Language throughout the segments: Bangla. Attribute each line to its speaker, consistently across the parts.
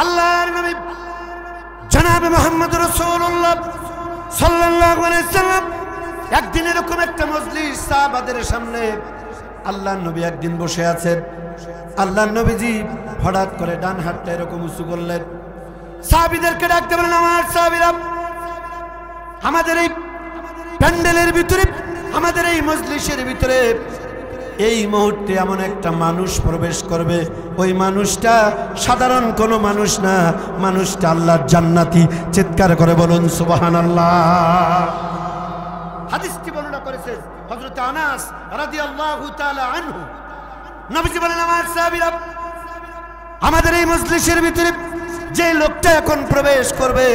Speaker 1: আল্লাহর নবী জনাবে মুহাম্মদ রাসূলুল্লাহ সাল্লাল্লাহু আলাইহি সাল্লাম একদিন এরকম একটা মজলিস সাহাবাদের সামনে আল্লাহর নবী একদিন বসে আছেন। আল্লাহর নবীজি হঠাৎ করে ডান হাতটা এরকম উঁচু করলেন, সাহাবীদেরকে ডাকতে বলেন, আমার সাহাবীরা, আমাদের এই প্যান্ডেলের ভিতরে, আমাদের এই মজলিসের ভিতরে এই মুহূর্তে এমন একটা মানুষ প্রবেশ করবে, ওই মানুষটা সাধারণ কোনো মানুষ না, মানুষটা আল্লাহর জান্নাতি। চিৎকার করে বলুন সুবহানাল্লাহ। হাদিসটি বর্ণনা করেছেন হযরত আনাস রাদিয়াল্লাহু তাআলা আনহু। নবীজি বলেন, আমার সাহাবীরা, আমাদের এই মজলিসের ভিতরে যে লোকটা এখন প্রবেশ করবে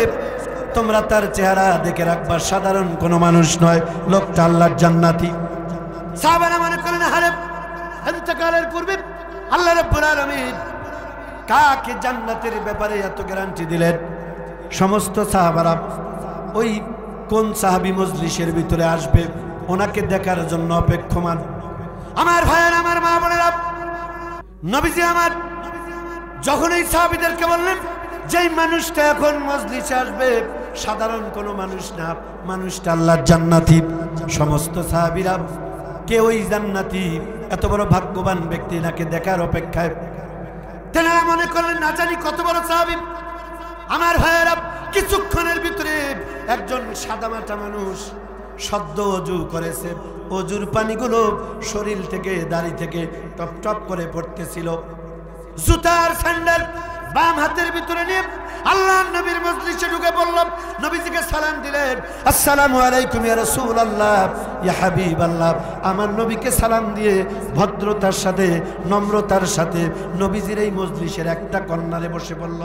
Speaker 1: তোমরা তার চেহারা দেখে রাখবা, সাধারণ কোনো মানুষ নয়, লোকটা আল্লাহর জান্নাতি। সাহাবারা মনে করেন, হারে ইন্তেকালের পূর্বে আল্লাহ রাব্বুল আলামিন কাকে জান্নাতের ব্যাপারে এত গ্যারান্টি দিলেন? সমস্ত সাহাবারা ওই কোন সাহাবী মজলিসের ভিতরে আসবে ওনাকে দেখার জন্য অপেক্ষমান। আমার ভাইয়েরা, আমার মা বোনেরা, নবীজি আমার যখন এই সাহাবীদেরকে বললেন যেই মানুষটা এখন মজলিসে আসবে সাধারণ কোনো মানুষ না, মানুষটা আল্লাহর জান্নাতি, সমস্ত সাহাবীরা কে ওই জান্নাতি, এত বড় ভাগ্যবান ব্যক্তি নাকি দেখার অপেক্ষায়। তেনারা মনে করলেন না জানি কত বড় সাহাবী। আমার ভাইয়েরা, কিছুক্ষণের ভিতরে একজন সাদামাটা মানুষ সদ্য অজু করেছে, অজুর পানিগুলো শরীর থেকে দাড়ি থেকে টপ টপ করে পড়তেছিল। জুতার স্যান্ডেল বাম হাতের ভিতরে নিয়ে আল্লাহর নবীর মজলিসে ঢুকে পড়লাম, নবীজিকে সালাম দিলেন, আসসালামু আলাইকুম ইয়া রাসূলুল্লাহ, ইয়া হাবিবাল্লাহ। আমার নবীকে সালাম দিয়ে ভদ্রতার সাথে, নম্রতার সাথে নবীজির এই মজলিসের একটা কর্নারে বসে পড়ল।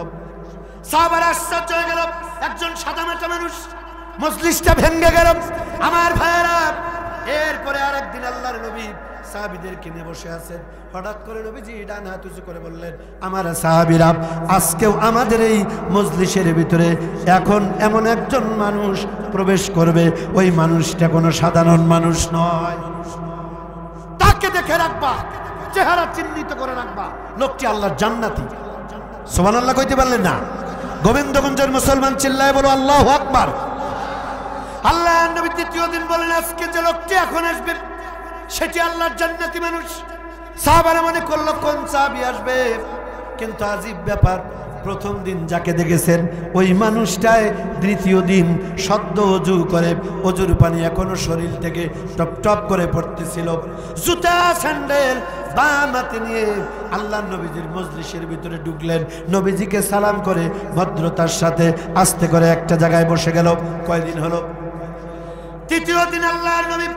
Speaker 1: সাহাবারা আশ্চর্য হয়ে গেল, একজন সাদামাটা মানুষ, মজলিসটা ভেঙে গেল। আমার ভাইয়েরা, এরপরে আরেকদিন আল্লাহর নবী সাহাবীদেরকে নিয়ে বসে আছেন, হঠাৎ করে নবীজি ডান হাত উঁচু করে বললেন, আমার সাহাবীরা, আজকেও আমাদের এই মজলিসের ভিতরে এখন এমন একজন মানুষ প্রবেশ করবে, ওই মানুষটা কোনো সাধারণ মানুষ নয়, তাকে দেখে রাখবা, চেহারা চিহ্নিত করে রাখবা, লোকটি আল্লাহর জান্নাতি। সুবহানাল্লাহ কইতে পারলেন না? গোবিন্দগঞ্জের মুসলমান চিল্লায় বলো আল্লাহু আকবার। আল্লাহর নবী তৃতীয় দিন বলেন, আজকে যে লোকটি এখন আসবে সেটি আল্লাহর জান্নাতি মানুষ। সাহাবারা মনে করলো কোন সাহাবী আসবে, কিন্তু আজীব ব্যাপার, প্রথম দিন যাকে দেখেছেন ওই মানুষটাই দ্বিতীয় দিন সদ্য অজু করে, অজুর পানি এখনো শরীর থেকে টপ টপ করে পড়তেছিল। জুতা স্যান্ডেল বাম হাতে নিয়ে আল্লাহর নবীজির মজলিসের ভিতরে ঢুকলেন, নবীজিকে সালাম করে ভদ্রতার সাথে আস্তে করে একটা জায়গায় বসে গেল। কয়দিন হলো? তৃতীয় দিন আল্লাহর নবী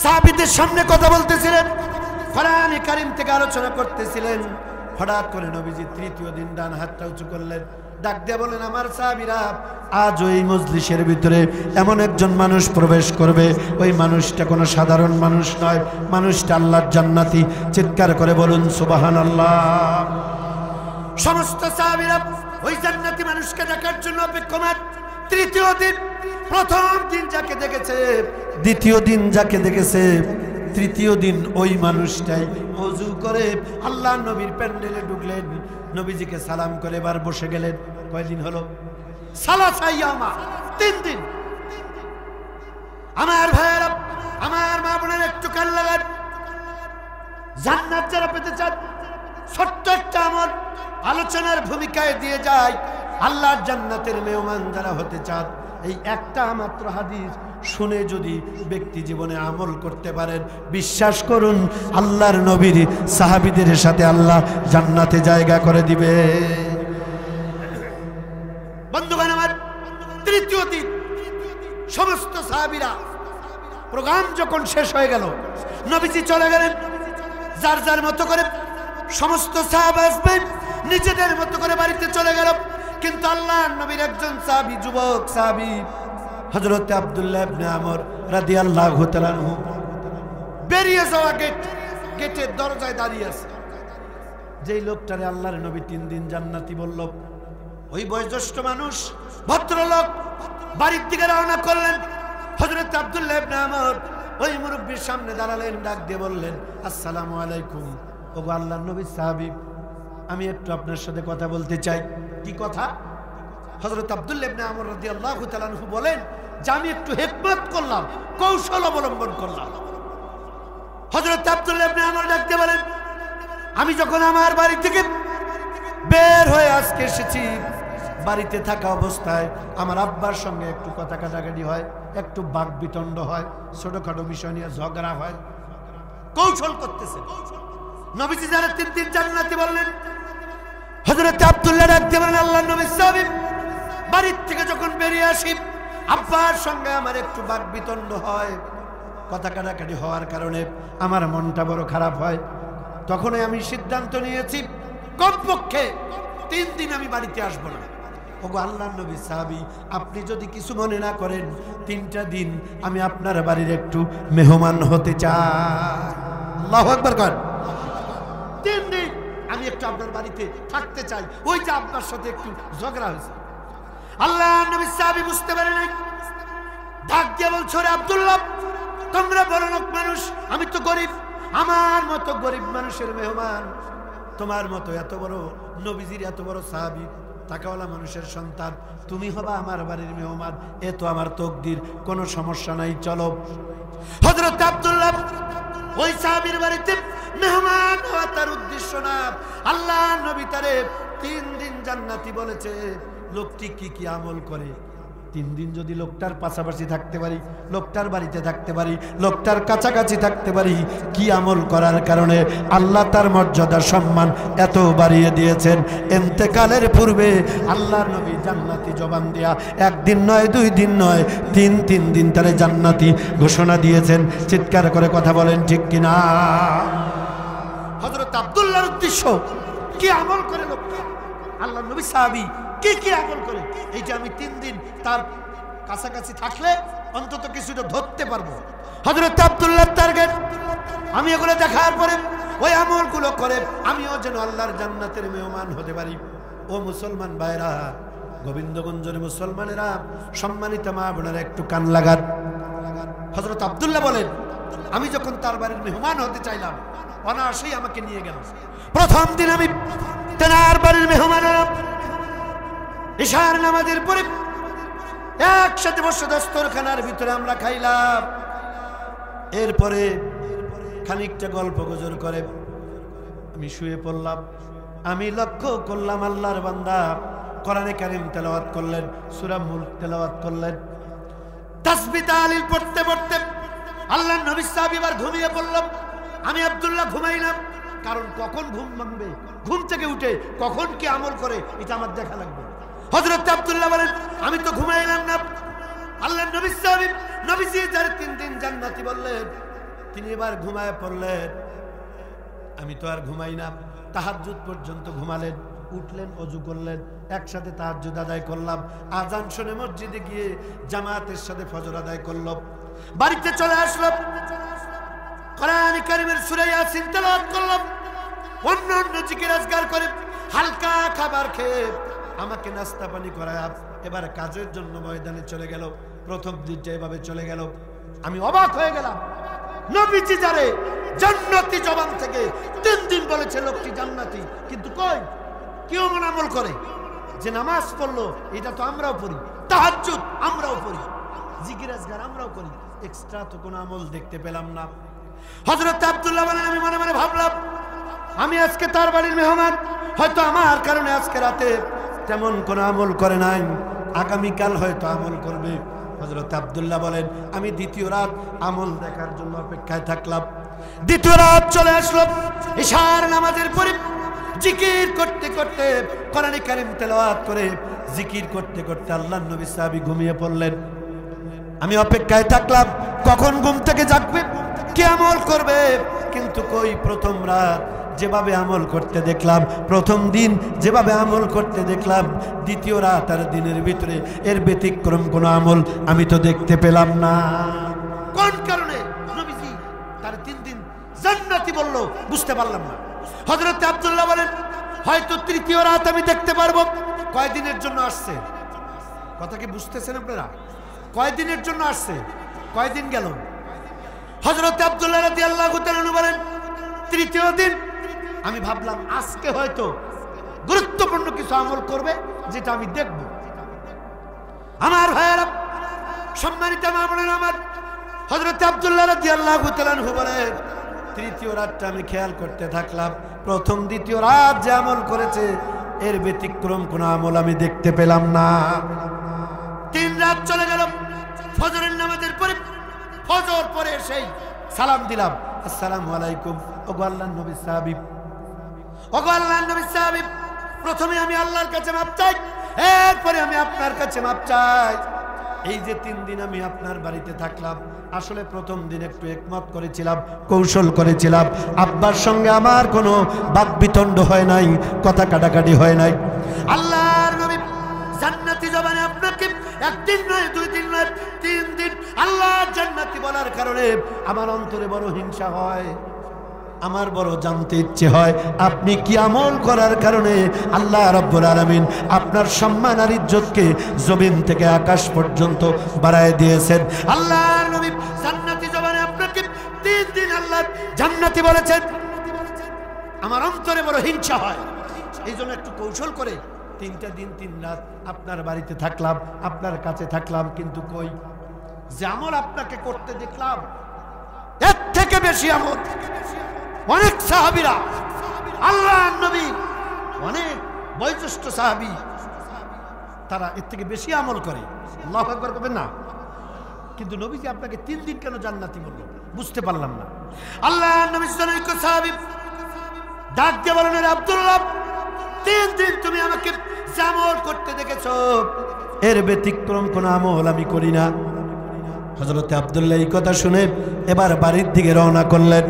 Speaker 1: সাহাবীদের সামনে কথা বলতেছিলেন, কোরআন কারীম থেকে আলোচনা করতেছিলেন। হঠাৎ করে নবীজি তৃতীয় দিন ডান হাতটা উঁচু করলেন, ডাক দিয়ে বলেন, আমার সাহাবীরা, আজ ওই মজলিসের ভিতরে এমন একজন মানুষ প্রবেশ করবে, ওই মানুষটা কোনো সাধারণ মানুষ নয়, মানুষটা আল্লাহর জান্নাতি। চিৎকার করে বলুন সুবহানাল্লাহ। সমস্ত সাহাবীরা ওই জান্নাতি মানুষকে দেখার জন্য অপেক্ষমান। তৃতীয় দিন, প্রথম দিন যাকে দেখেছে, দ্বিতীয় দিন যাকে দেখেছে, তৃতীয় দিন ওই মানুষটাই ওযু করে আল্লাহর নবীর প্যান্ডেলে ঢুকলেন, নবীজিকে সালাম করে এবার বসে গেলেন। কয়দিন হলো? সালাসা ইয়ামা, 3 দিন। আমার ভাইয়েরা, আমার মা বোনেরা, একটু কান লাগান। জান্নাত যারা পেতে চান, ছোট্ট একটা আমল আলোচনার ভূমিকায় দিয়ে যায়। আল্লাহর জান্নাতের মেহমান যারা হতে চান, এই একটা মাত্র হাদিস শুনে যদি ব্যক্তি জীবনে আমল করতে পারেন, বিশ্বাস করুন আল্লাহর নবীর সাহাবীদের সাথে আল্লাহ জান্নাতে জায়গা করে দিবে। বন্ধুগণ আমার, তৃতীয় দিন সমস্ত সাহাবীরা, প্রোগ্রাম যখন শেষ হয়ে গেল, নবীজি চলে গেলেন যার যার মতো করে। সমস্ত সাহাবা নিজেদের মতো করে বাড়িতে চলে গেল, কিন্তু আল্লাহর নবীর একজন সাহাবী, যুবক সাহাবী হযরত আব্দুল্লাহ ইবনে আমর রাদিয়াল্লাহু তাআলা আনহু বেরিয়ে যাওয়া গেটের দরজায় দাঁড়িয়ে আছে। যেই লোকটারে আল্লাহর নবী 3 দিন জান্নাতি বলল, ওই বয়োজ্যেষ্ঠ মানুষ, ভদ্রলোক বাড়ির দিকে রওনা করলেন। হযরত আব্দুল্লাহ ইবনে আমর ওই মুরব্বির সামনে দাঁড়ালেন, ডাক দিয়ে বললেন, আসসালামু আলাইকুম। ওগো আল্লাহর নবীর সাহাবী, আমি একটু আপনার সাথে কথা বলতে চাই। কি কথা? হযরত আব্দুল্লাহ ইবনে আমর রাদিয়াল্লাহু তাআলা আনহু বলেন যে আমি একটু হিকমত করলাম, কৌশল অবলম্বন করলাম। হযরত আব্দুল্লাহ ইবনে আমর ডাকতে বলেন, আমি যখন আমার বাড়ি থেকে বের হয়ে আজকে এসেছি, বাড়িতে থাকা অবস্থায় আমার আব্বার সঙ্গে একটু কথা কাটাকাটি হয়, একটু বাকবিতণ্ড হয়, ছোটখাটো বিষয় নিয়ে ঝগড়া হয়। কৌশল করতেছে। নবীজি যারা 3 দিন জান্নাতি বললেন, হযরত আব্দুল্লাহ ডাকতে বলেন, আল্লাহর নবী সাহাবী, বাড়ি থেকে যখন বেরিয়ে আসি আব্বার সঙ্গে আমার একটু বাকবিতণ্ড হয়, কথা কাটাকাটি হওয়ার কারণে আমার মনটা বড় খারাপ হয়। তখনই আমি সিদ্ধান্ত নিয়েছি কমপক্ষে 3 দিন আমি বাড়িতে আসবো না। ওগো আল্লাহর নবী সাহাবী, আপনি যদি কিছু মনে না করেন, 3টা দিন আমি আপনার বাড়ির একটু মেহমান হতে চাই। আল্লাহু আকবার কর। 3 দিন আমি একটু আপনার বাড়িতে থাকতে চাই। ওই যে আপনার সাথে একটু ঝগড়া হয়েছে। আল্লাহর নবী সাহাবী বুঝতে পারে নাই, ডাক দিয়ে বলছে, রে আব্দুল্লাহ, তোমরা বড় লোক মানুষ, আমি তো গরিব, আমার মতো গরিব মানুষের মেহমান, তোমার মতো এত বড় নবীজির এত বড় সাহাবী টাকাওয়ালা মানুষের সন্তান, তুমি হবা আমার বাড়ির মেহমান, এ তো আমার তকদির, কোনো সমস্যা নাই, চলো। হযরত আব্দুল্লাহ ওই সাহাবীর বাড়িতে মেহমান হওয়া তার উদ্দেশ্য না। আল্লাহ নবী তারে 3 দিন জান্নাতি বলেছে। লোকটি কি কি আমল করে, 3 দিন যদি লোকটার পাশাপাশি থাকতে পারি, লোকটার বাড়িতে থাকতে পারি, লোকটার কাছাকাছি থাকতে পারি, কি আমল করার কারণে আল্লাহ তার মর্যাদা সম্মান এত বাড়িয়ে দিয়েছেন। ইন্তেকালের পূর্বে আল্লাহর নবী জান্নাতি জবান দিয়া 1 দিন নয়, 2 দিন নয়, 3 দিন তারে জান্নাতি ঘোষণা দিয়েছেন। চিৎকার করে কথা বলেন ঠিক কিনা? হযরত আব্দুল্লাহর উদ্দেশ্য কি আমল করে লোকটা, আল্লাহর নবী সাহাবী কি কি আমল করে, এইটা আমি 3 দিন তার কাছাকাছি থাকলে অন্তত কিছুটা ধরতে পারবো। হযরত আব্দুল্লাহর টার্গেট, আমি এগুলো দেখার পরে ওই আমলগুলো করে আমিও যেন আল্লাহর জান্নাতের মেহমান হতে পারি। ও মুসলমান ভাইরা, গোবিন্দগঞ্জের মুসলমানেরা, সম্মানিত মা বোনেরা, একটু কান লাগান। হযরত আব্দুল্লাহ বলেন, আমি যখন তার বাড়ির মেহমান হতে চাইলাম, অনায়াসেই আমাকে নিয়ে গেল। প্রথম দিন আমি তেনার বাড়ির মেহমান হলাম। ইশার নামাজের পরে একসাথে বসে দস্তরখানার ভিতরে আমরা খাইলাম। এরপরে খানিকটা গল্প গুজর করে আমি শুয়ে পড়লাম। আমি লক্ষ্য করলাম আল্লাহর বান্দা কোরআনে কারীম তেলাওয়াত করলেন, সূরা মুলক তেলাওয়াত করলেন, তাসবিহ তাহলিল পড়তে পড়তে আল্লাহর নবী সাহাবী এবার ঘুমিয়ে পড়লাম। আমি আব্দুল্লাহ ঘুমাইলাম, কারণ কখন ঘুম ভাঙবে, ঘুম থেকে উঠে কখন কি আমল করে, এটা আমার দেখা লাগবে। হযরত আব্দুল্লাহ বলেন, আমি তো ঘুমাইলাম না। আল্লাহর নবী সাহাবী, নবীজি যার 3 দিন জান্নাতি বললেন, তিনি এবার ঘুমায় পড়লেন। আমি তো আর ঘুমাই না। তাহাজ্জুদ পর্যন্ত ঘুমালেন, উঠলেন, ওযু করলেন, একসাথে তাহাজ্জুদ আদায় করলাম। আজান শুনে মসজিদে গিয়ে জামাতের সাথে ফজর আদায় করলাম। বাড়িতে চলে আসলাম, কোরআন কারীমের সূরা ইয়াসিন তেলাওয়াত করলাম, অন্যান্য জিকির আজকার করে হালকা খাবার খেয়ে আমাকে নাস্তা পানি করায় এবার কাজের জন্য ময়দানে চলে গেল। প্রথম দিনটা এভাবে চলে গেল। আমি অবাক হয়ে গেলাম, নবীজি যারে জান্নাতি জবান থেকে 3 দিন বলেছে লোকটি জান্নাতি, কিন্তু কই কি এমন আমল করে যে নামাজ পড়লো, এটা তো আমরাও পড়ি, তাহাজ্জুদ আমরাও পড়ি, জিকির আজকার আমরাও করি, এক্সট্রা তো কোনো আমল দেখতে পেলাম না। হযরত আব্দুল্লাহ বলেন, আমি মনে মনে ভাবলাম আমি আজকে তার বাড়ির মেহমান, হয়তো আমার কারণে আজকে রাতে তেমন কোনো আমল করে নাই, আগামীকাল হয়তো আমল করবে। হযরত আব্দুল্লাহ বলেন, আমি দ্বিতীয় রাত আমল দেখার জন্য অপেক্ষায় থাকলাম। দ্বিতীয় রাত চলে আসলো। ইশার নামাজের পরে জিকির করতে করতে, কোরআন কারীম তেলাওয়াত করে জিকির করতে করতে আল্লাহর নবী সাহাবী ঘুমিয়ে পড়লেন। আমি অপেক্ষায় থাকলাম কখন ঘুম থেকে জাগবে, কি আমল করবে। কিন্তু কই, প্রথম রাত যেভাবে আমল করতে দেখলাম, প্রথম দিন যেভাবে আমল করতে দেখলাম, দ্বিতীয় রাত আর দিনের ভিতরে এর ব্যতিক্রম কোনো আমল আমি তো দেখতে পেলাম না। কোন কারণে নবীজি তার 3 দিন জান্নাতি বলল, বুঝতে পারলাম না। হযরত আব্দুল্লাহ বলেন, হয়তো তৃতীয় রাত আমি দেখতে পারবো। কয়দিনের জন্য আসছে, কথা কি বুঝতেছেন আপনারা? কয়দিনের জন্য আসছে, কয়দিন গেল? হযরত আব্দুল্লাহ রাদিয়াল্লাহু তাআলা বলেন, তৃতীয় দিন। আমি ভাবলাম আজকে হয়তো গুরুত্বপূর্ণ কিছু আমল করবে যেটা আমি দেখব। আমার ভাইয়েরা, সম্মানিত মা বোনেরা আমার, হযরত আব্দুল্লাহ রাদিয়াল্লাহু তাআলা আনহু বলেন, তৃতীয় রাতটা আমি খেয়াল করতে থাকলাম, প্রথম দ্বিতীয় রাত যে আমল করেছে এর ব্যতিক্রম কোন আমল আমি দেখতে পেলাম না। 3 রাত চলে গেল, ফজরের নামাজের পরে, ফজর পরে সেই সালাম দিলাম, আসসালামু আলাইকুম। ওগো আল্লাহর নবী সাহাবী, ওগো আল্লাহর নবী সাহাবী, প্রথমে আমি আল্লাহর কাছে মাপ চাই, এরপরে আমি আপনার কাছে মাপ চাই। এই যে 3 দিন আমি আপনার বাড়িতে থাকলাম, আসলে প্রথম দিন একটু একমত করেছিলাম, কৌশল করেছিলাম, আব্বার সঙ্গে আমার কোনো বাকবিতণ্ড হয় নাই, কথা কাটাকাটি হয় নাই। আল্লাহর নবী জান্নাতি জবানে আপনাকে একদিন নয়, 2 দিন নয়, 3 দিন আল্লাহ জান্নাতি বলার কারণে আমার অন্তরে বড় হিংসা হয়, আমার বড় জানতে ইচ্ছে হয় আপনি কি আমল করার কারণে আল্লাহ রাব্বুল আলামিন আপনার সম্মান আর ইজ্জতকে জমিন থেকে আকাশ পর্যন্ত বাড়ায় দিয়েছেন। আল্লাহর নবী জান্নাতি জবানে আপনাকে 3 দিন আল্লাহ জান্নাতি বলেছেন, আমার অন্তরে বড় হিংসা হয়। এই জন্য একটু কৌশল করে 3টা দিন 3 রাত আপনার বাড়িতে থাকলাম, আপনার কাছে থাকলাম, কিন্তু কই যে আমল আপনাকে করতে দেখলাম এর থেকে বেশি আমল অনেক সাহাবীরা, আল্লাহর নবী অনেক বয়োজ্যেষ্ঠ সাহাবী, তারা এর থেকে বেশি আমল করে। আল্লাহু আকবার করবেন না? কিন্তু নবীজি আপনাকে 3 দিন কেন জান্নাতি বলল বুঝতে পারলাম না। আল্লাহর নবী জনৈক সাহাবী ডাক দিয়ে বলেন, আব্দুল্লাহ, 3 দিন তুমি আমাকে যে আমল করতে দেখেছো এর ব্যতিক্রম কোন আমল আমি করি না। হযরত আব্দুল্লাহ এই কথা শুনে এবার বাড়ির দিকে রওনা করলেন।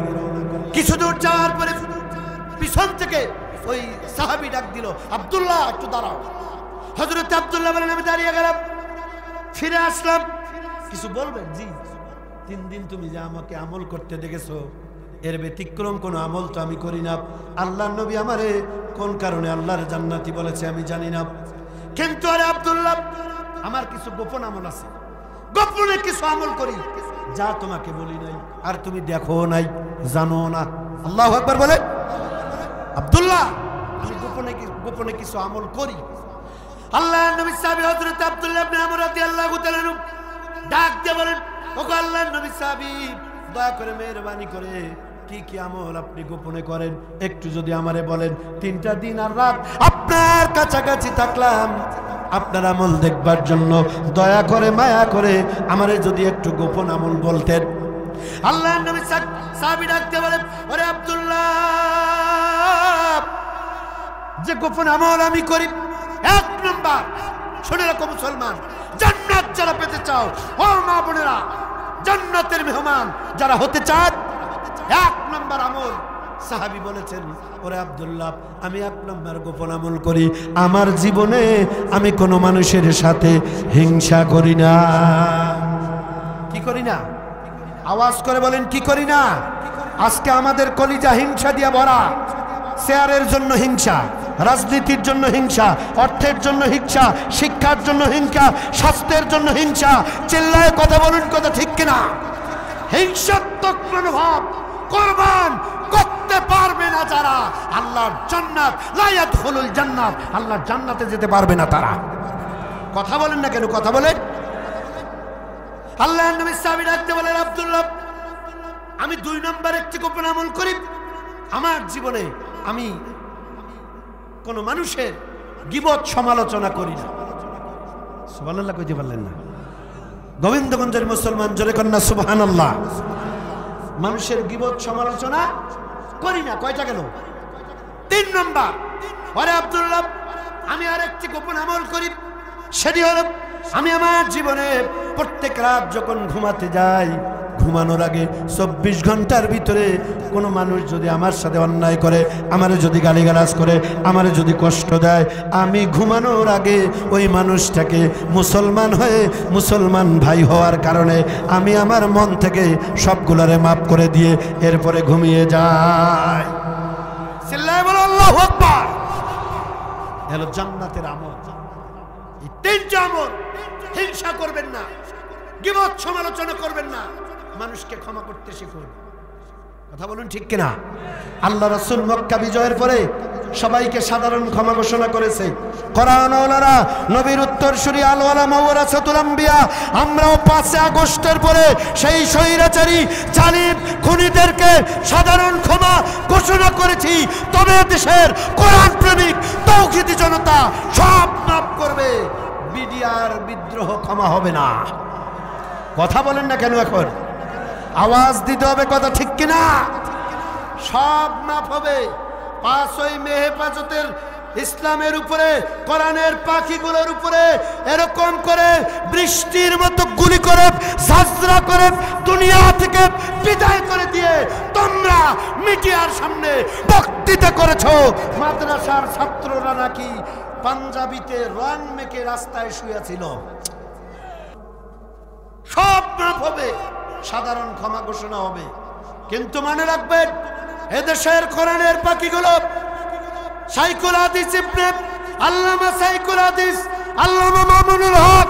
Speaker 1: কিছু দূর যাওয়ার পরে পিছন থেকে ওই সাহাবী ডাক দিল, আব্দুল্লাহ একটু দাঁড়াও। হযরত আব্দুল্লাহ বলেন, আমি দাঁড়িয়ে গেলাম, ফিরে আসলাম। কিছু বলবেন? জি। 3 দিন তুমি যে আমাকে আমল করতে দেখেছো এর ব্যতিক্রম কোন আমল তো আমি করি না। আল্লাহর নবী আমারে কোন কারণে আল্লাহর জান্নাতি বলেছে আমি জানি না, কিন্তু আরে আব্দুল্লাহ, আমার কিছু গোপন আমল আছে, গোপনে কিছু আমল করি যা তোমাকে বলি নাই, আর তুমি দেখো নাই, জানো না। আল্লাহু আকবার বলে, আব্দুল্লাহ, আমি গোপনে কিছু আমল করি। আল্লাহর নবী সাহাবী হযরত আব্দুল্লাহ ইবনে আমর রাদিয়াল্লাহু তাআলা আনহু ডাক দিয়ে বলেন, ওগো আল্লাহর নবী সাহাবী, দয়া করে মেহেরবানি করে কি কি আমল আপনি গোপনে করেন একটু যদি আমারে বলেন। 3টা দিন আর রাত আপনার কাছাকাছি থাকলাম আপনার আমল দেখবার জন্য, দয়া করে মায়া করে আমারে যদি একটু গোপন আমল বলতেন। আল্লাহর নবী সাহাবী ডাকতে বলেন, ওরে আব্দুল্লাহ, যে গোপন আমল আমি করি, 1 নাম্বার, শুনে রাখো মুসলমান, জান্নাত যারা পেতে চাও, ও মা বোনেরা, জান্নাতের মেহমান যারা হতে চান, 1 নাম্বার আমল সাহাবী বলেছেন, ওরে আব্দুল্লাহ, আমি 1 নাম্বার গোপন আমল করি, আমার জীবনে আমি কোনো মানুষের সাথে হিংসা করি না। কি করি না? আওয়াজ করে বলেন, কি করি না? আজকে আমাদের কলিজা হিংসা দিয়ে ভরা, শেয়ারের জন্য হিংসা, রাজনীতির জন্য হিংসা, অর্থের জন্য হিংসা, শিক্ষার জন্য হিংসা, স্বাস্থ্যের জন্য হিংসা। চিল্লায় কথা বলুন, কথা ঠিক কিনা? হিংসাত্মক মনোভাব কুরবান করতে পারবে না যারা, আল্লাহর জান্নাত লা ইয়াদখুলুল জান্নাত, আল্লাহর জান্নাতে যেতে পারবে না তারা। কথা বলেন না কেন? কথা বলেন। আল্লাহর নবী সাহাবী ডাকতে বলেন, আব্দুল্লাহ, আমি 2 নম্বর একটি গোপন আমল করি, আমার জীবনে আমি কোন মানুষের গীবত সমালোচনা করি না। সুবহানাল্লাহ কইতে পারলেন না? গোবিন্দগঞ্জের মুসলমান জোরে কন্যা সুবহানাল্লাহ। মানুষের গীবত সমালোচনা করি না। কয়টা গেল? 3 নম্বর। ওরে আব্দুল্লাহ, আমি আরেকটি গোপন আমল করি, সেটি হলো আমি আমার জীবনে প্রত্যেক রাত যখন ঘুমাতে যাই, ঘুমানোর আগে 24 ঘন্টার ভিতরে কোনো মানুষ যদি আমার সাথে অন্যায় করে, আমারে যদি গালিগালাজ করে, আমারে যদি কষ্ট দেয়, আমি ঘুমানোর আগে ওই মানুষটাকে মুসলমান হয়ে মুসলমান ভাই হওয়ার কারণে আমি আমার মন থেকে সবগুলারে মাফ করে দিয়ে এরপরে ঘুমিয়ে যাই। চিল্লায় বলো আল্লাহু আকবার। হলো জান্নাতের আমল। এই 3টা আমল, হিংসা করবেন না, গীবত সমালোচনা করবেন না, মানুষকে ক্ষমা করতে শিখুন। কথা বলুন ঠিক কিনা? আল্লাহ রাসূল মক্কা বিজয়ের পরে সবাইকে সাধারণ ক্ষমা ঘোষণা করেছে। কোরআন ওয়ালারা, নবীর উত্তরসূরি আল ওলামা ওয়ারাসাতুল আম্বিয়া, আমরাও 5 আগস্টের পরে সেই স্বৈরাচারী জালিম খুনিদেরকে সাধারণ ক্ষমা ঘোষণা করেছি। তবে দেশের কোরআন প্রেমিক তৌহিদি জনতা সব মাফ করবে, বিডিআর বিদ্রোহ ক্ষমা হবে না। কথা বলেন না কেন? এখন আওয়াজ দিতে হবে, কথা ঠিক কিনা? সব মাফ হবে। 5ই মে হেফাজতের ইসলামের উপরে, কোরআনের পাখিগুলোর উপরে এরকম করে বৃষ্টির মতো গুলি করে ঝাঁঝরা করে দুনিয়া থেকে বিদায় করে দিয়ে তোমরা মিডিয়ার সামনে বক্তৃতা করেছো। মাদ্রাসার ছাত্ররা নাকি পাঞ্জাবিতে রং মেখে রাস্তায় শুয়েছিল। সব মাফ হবে, সাধারণ ক্ষমা ঘোষণা হবে। কিন্তু মনে রাখবেন, এদেশের কোরআনের পাখিগুলো শাইখুল হাদিস ইবনে আল্লামা শাইখুল হাদিস আল্লামা মামুনুল হক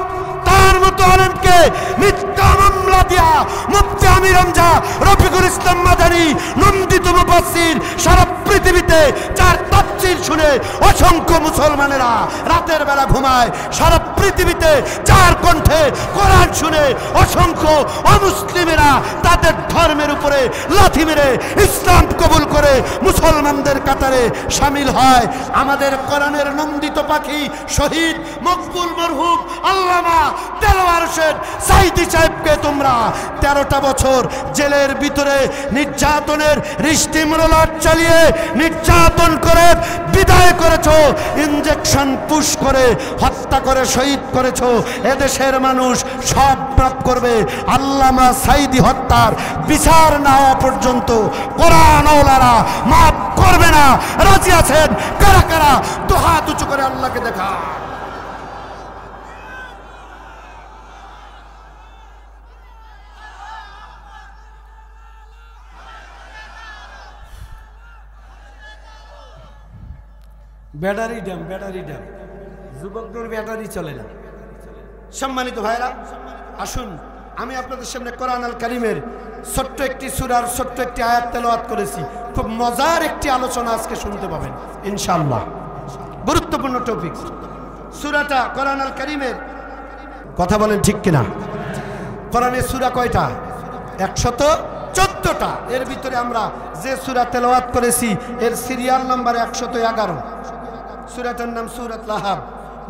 Speaker 1: তার মতো আলেমকে মিথ্যা মামলা দিয়া মুফতি আমির হামজা রফিকুল ইসলাম মাদানী নন্দিত মুফাসসির সারা পৃথিবীতে যার তাফসীর শুনে অসংখ্য মুসলমানেরা রাতের বেলা ঘুমায়, সারা পৃথিবীতে যার কণ্ঠে কোরআন শুনে অসংখ্য অমুসলিমেরা তাদের ধর্মের উপরে লাথি মেরে ইসলাম কবুল করে মুসলমানদের কাতারে শামিল হয়। আমাদের কোরআনের নন্দিত পাখি শহীদ মকবুল মরহুম আল্লামা দেলোয়ার হোসেন সাইদি সাহেবকে তোমরা 13টা বছর জেলের ভিতরে নির্যাতনের স্টিমুলার চালিয়ে নির্যাতন করে বিদায় করেছো, ইনজেকশন পুশ করে হত্যা করে শহীদ করেছো। এদেশের মানুষ সব মাফ করবে। আল্লামা সাইদি হত্যার বিচার না হওয়া পর্যন্ত কোরআন ওয়ালারা মাফ করবে না। রাজি আছেন? কারা কারা দু হাত উঁচু করে আল্লাহকে দেখা। ব্যাটারি ড্যাম, ব্যাটারি ড্যাম, যুবকদের ব্যাটারি চলে না। সম্মানিত ভাইরা, আসুন আমি আপনাদের সামনে কোরআন আল কারীমের ছোট্ট একটি সূরার ছোট্ট একটি আয়াত তেলাওয়াত করেছি। খুব মজার একটি আলোচনা আজকে শুনতে পাবেন ইনশাআল্লাহ। গুরুত্বপূর্ণ টপিক সূরাটা কোরআন আল কারীমের। কথা বলেন ঠিক কিনা? কোরআনের সূরা কয়টা? 114টা। এর ভিতরে আমরা যে সূরা তেলাওয়াত করেছি এর সিরিয়াল নাম্বার 111। সূরাটার নাম সূরাত লাহাব।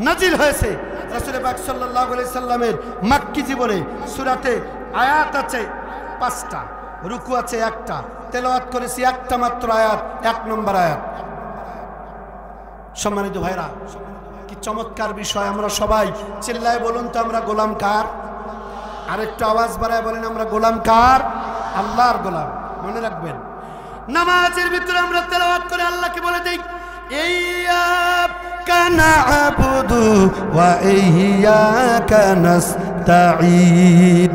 Speaker 1: নাজিল হয়েছে রাসূল পাক সাল্লাল্লাহু আলাইহি সাল্লামের মাক্কি জীবনে। সূরাতে আয়াত আছে 5টা, রুকু আছে 1টা, তেলাওয়াত করেছি 1টা মাত্র আয়াত, 1 নম্বর আয়াত। সম্মানিত ভাইরা, কি চমৎকার বিষয়। আমরা সবাই চিল্লায় বলুন তো, আমরা গোলাম কার? আরেকটু আওয়াজ বাড়ায় বলেন, আমরা গোলাম কার? আল্লাহর গোলাম। মনে রাখবেন, নামাজের ভিতরে আমরা তেলাওয়াত করে আল্লাহকে বলে দেই, ইয়্যাকা না'বুদু ওয়া ইয়্যাকা নাস্তাঈন।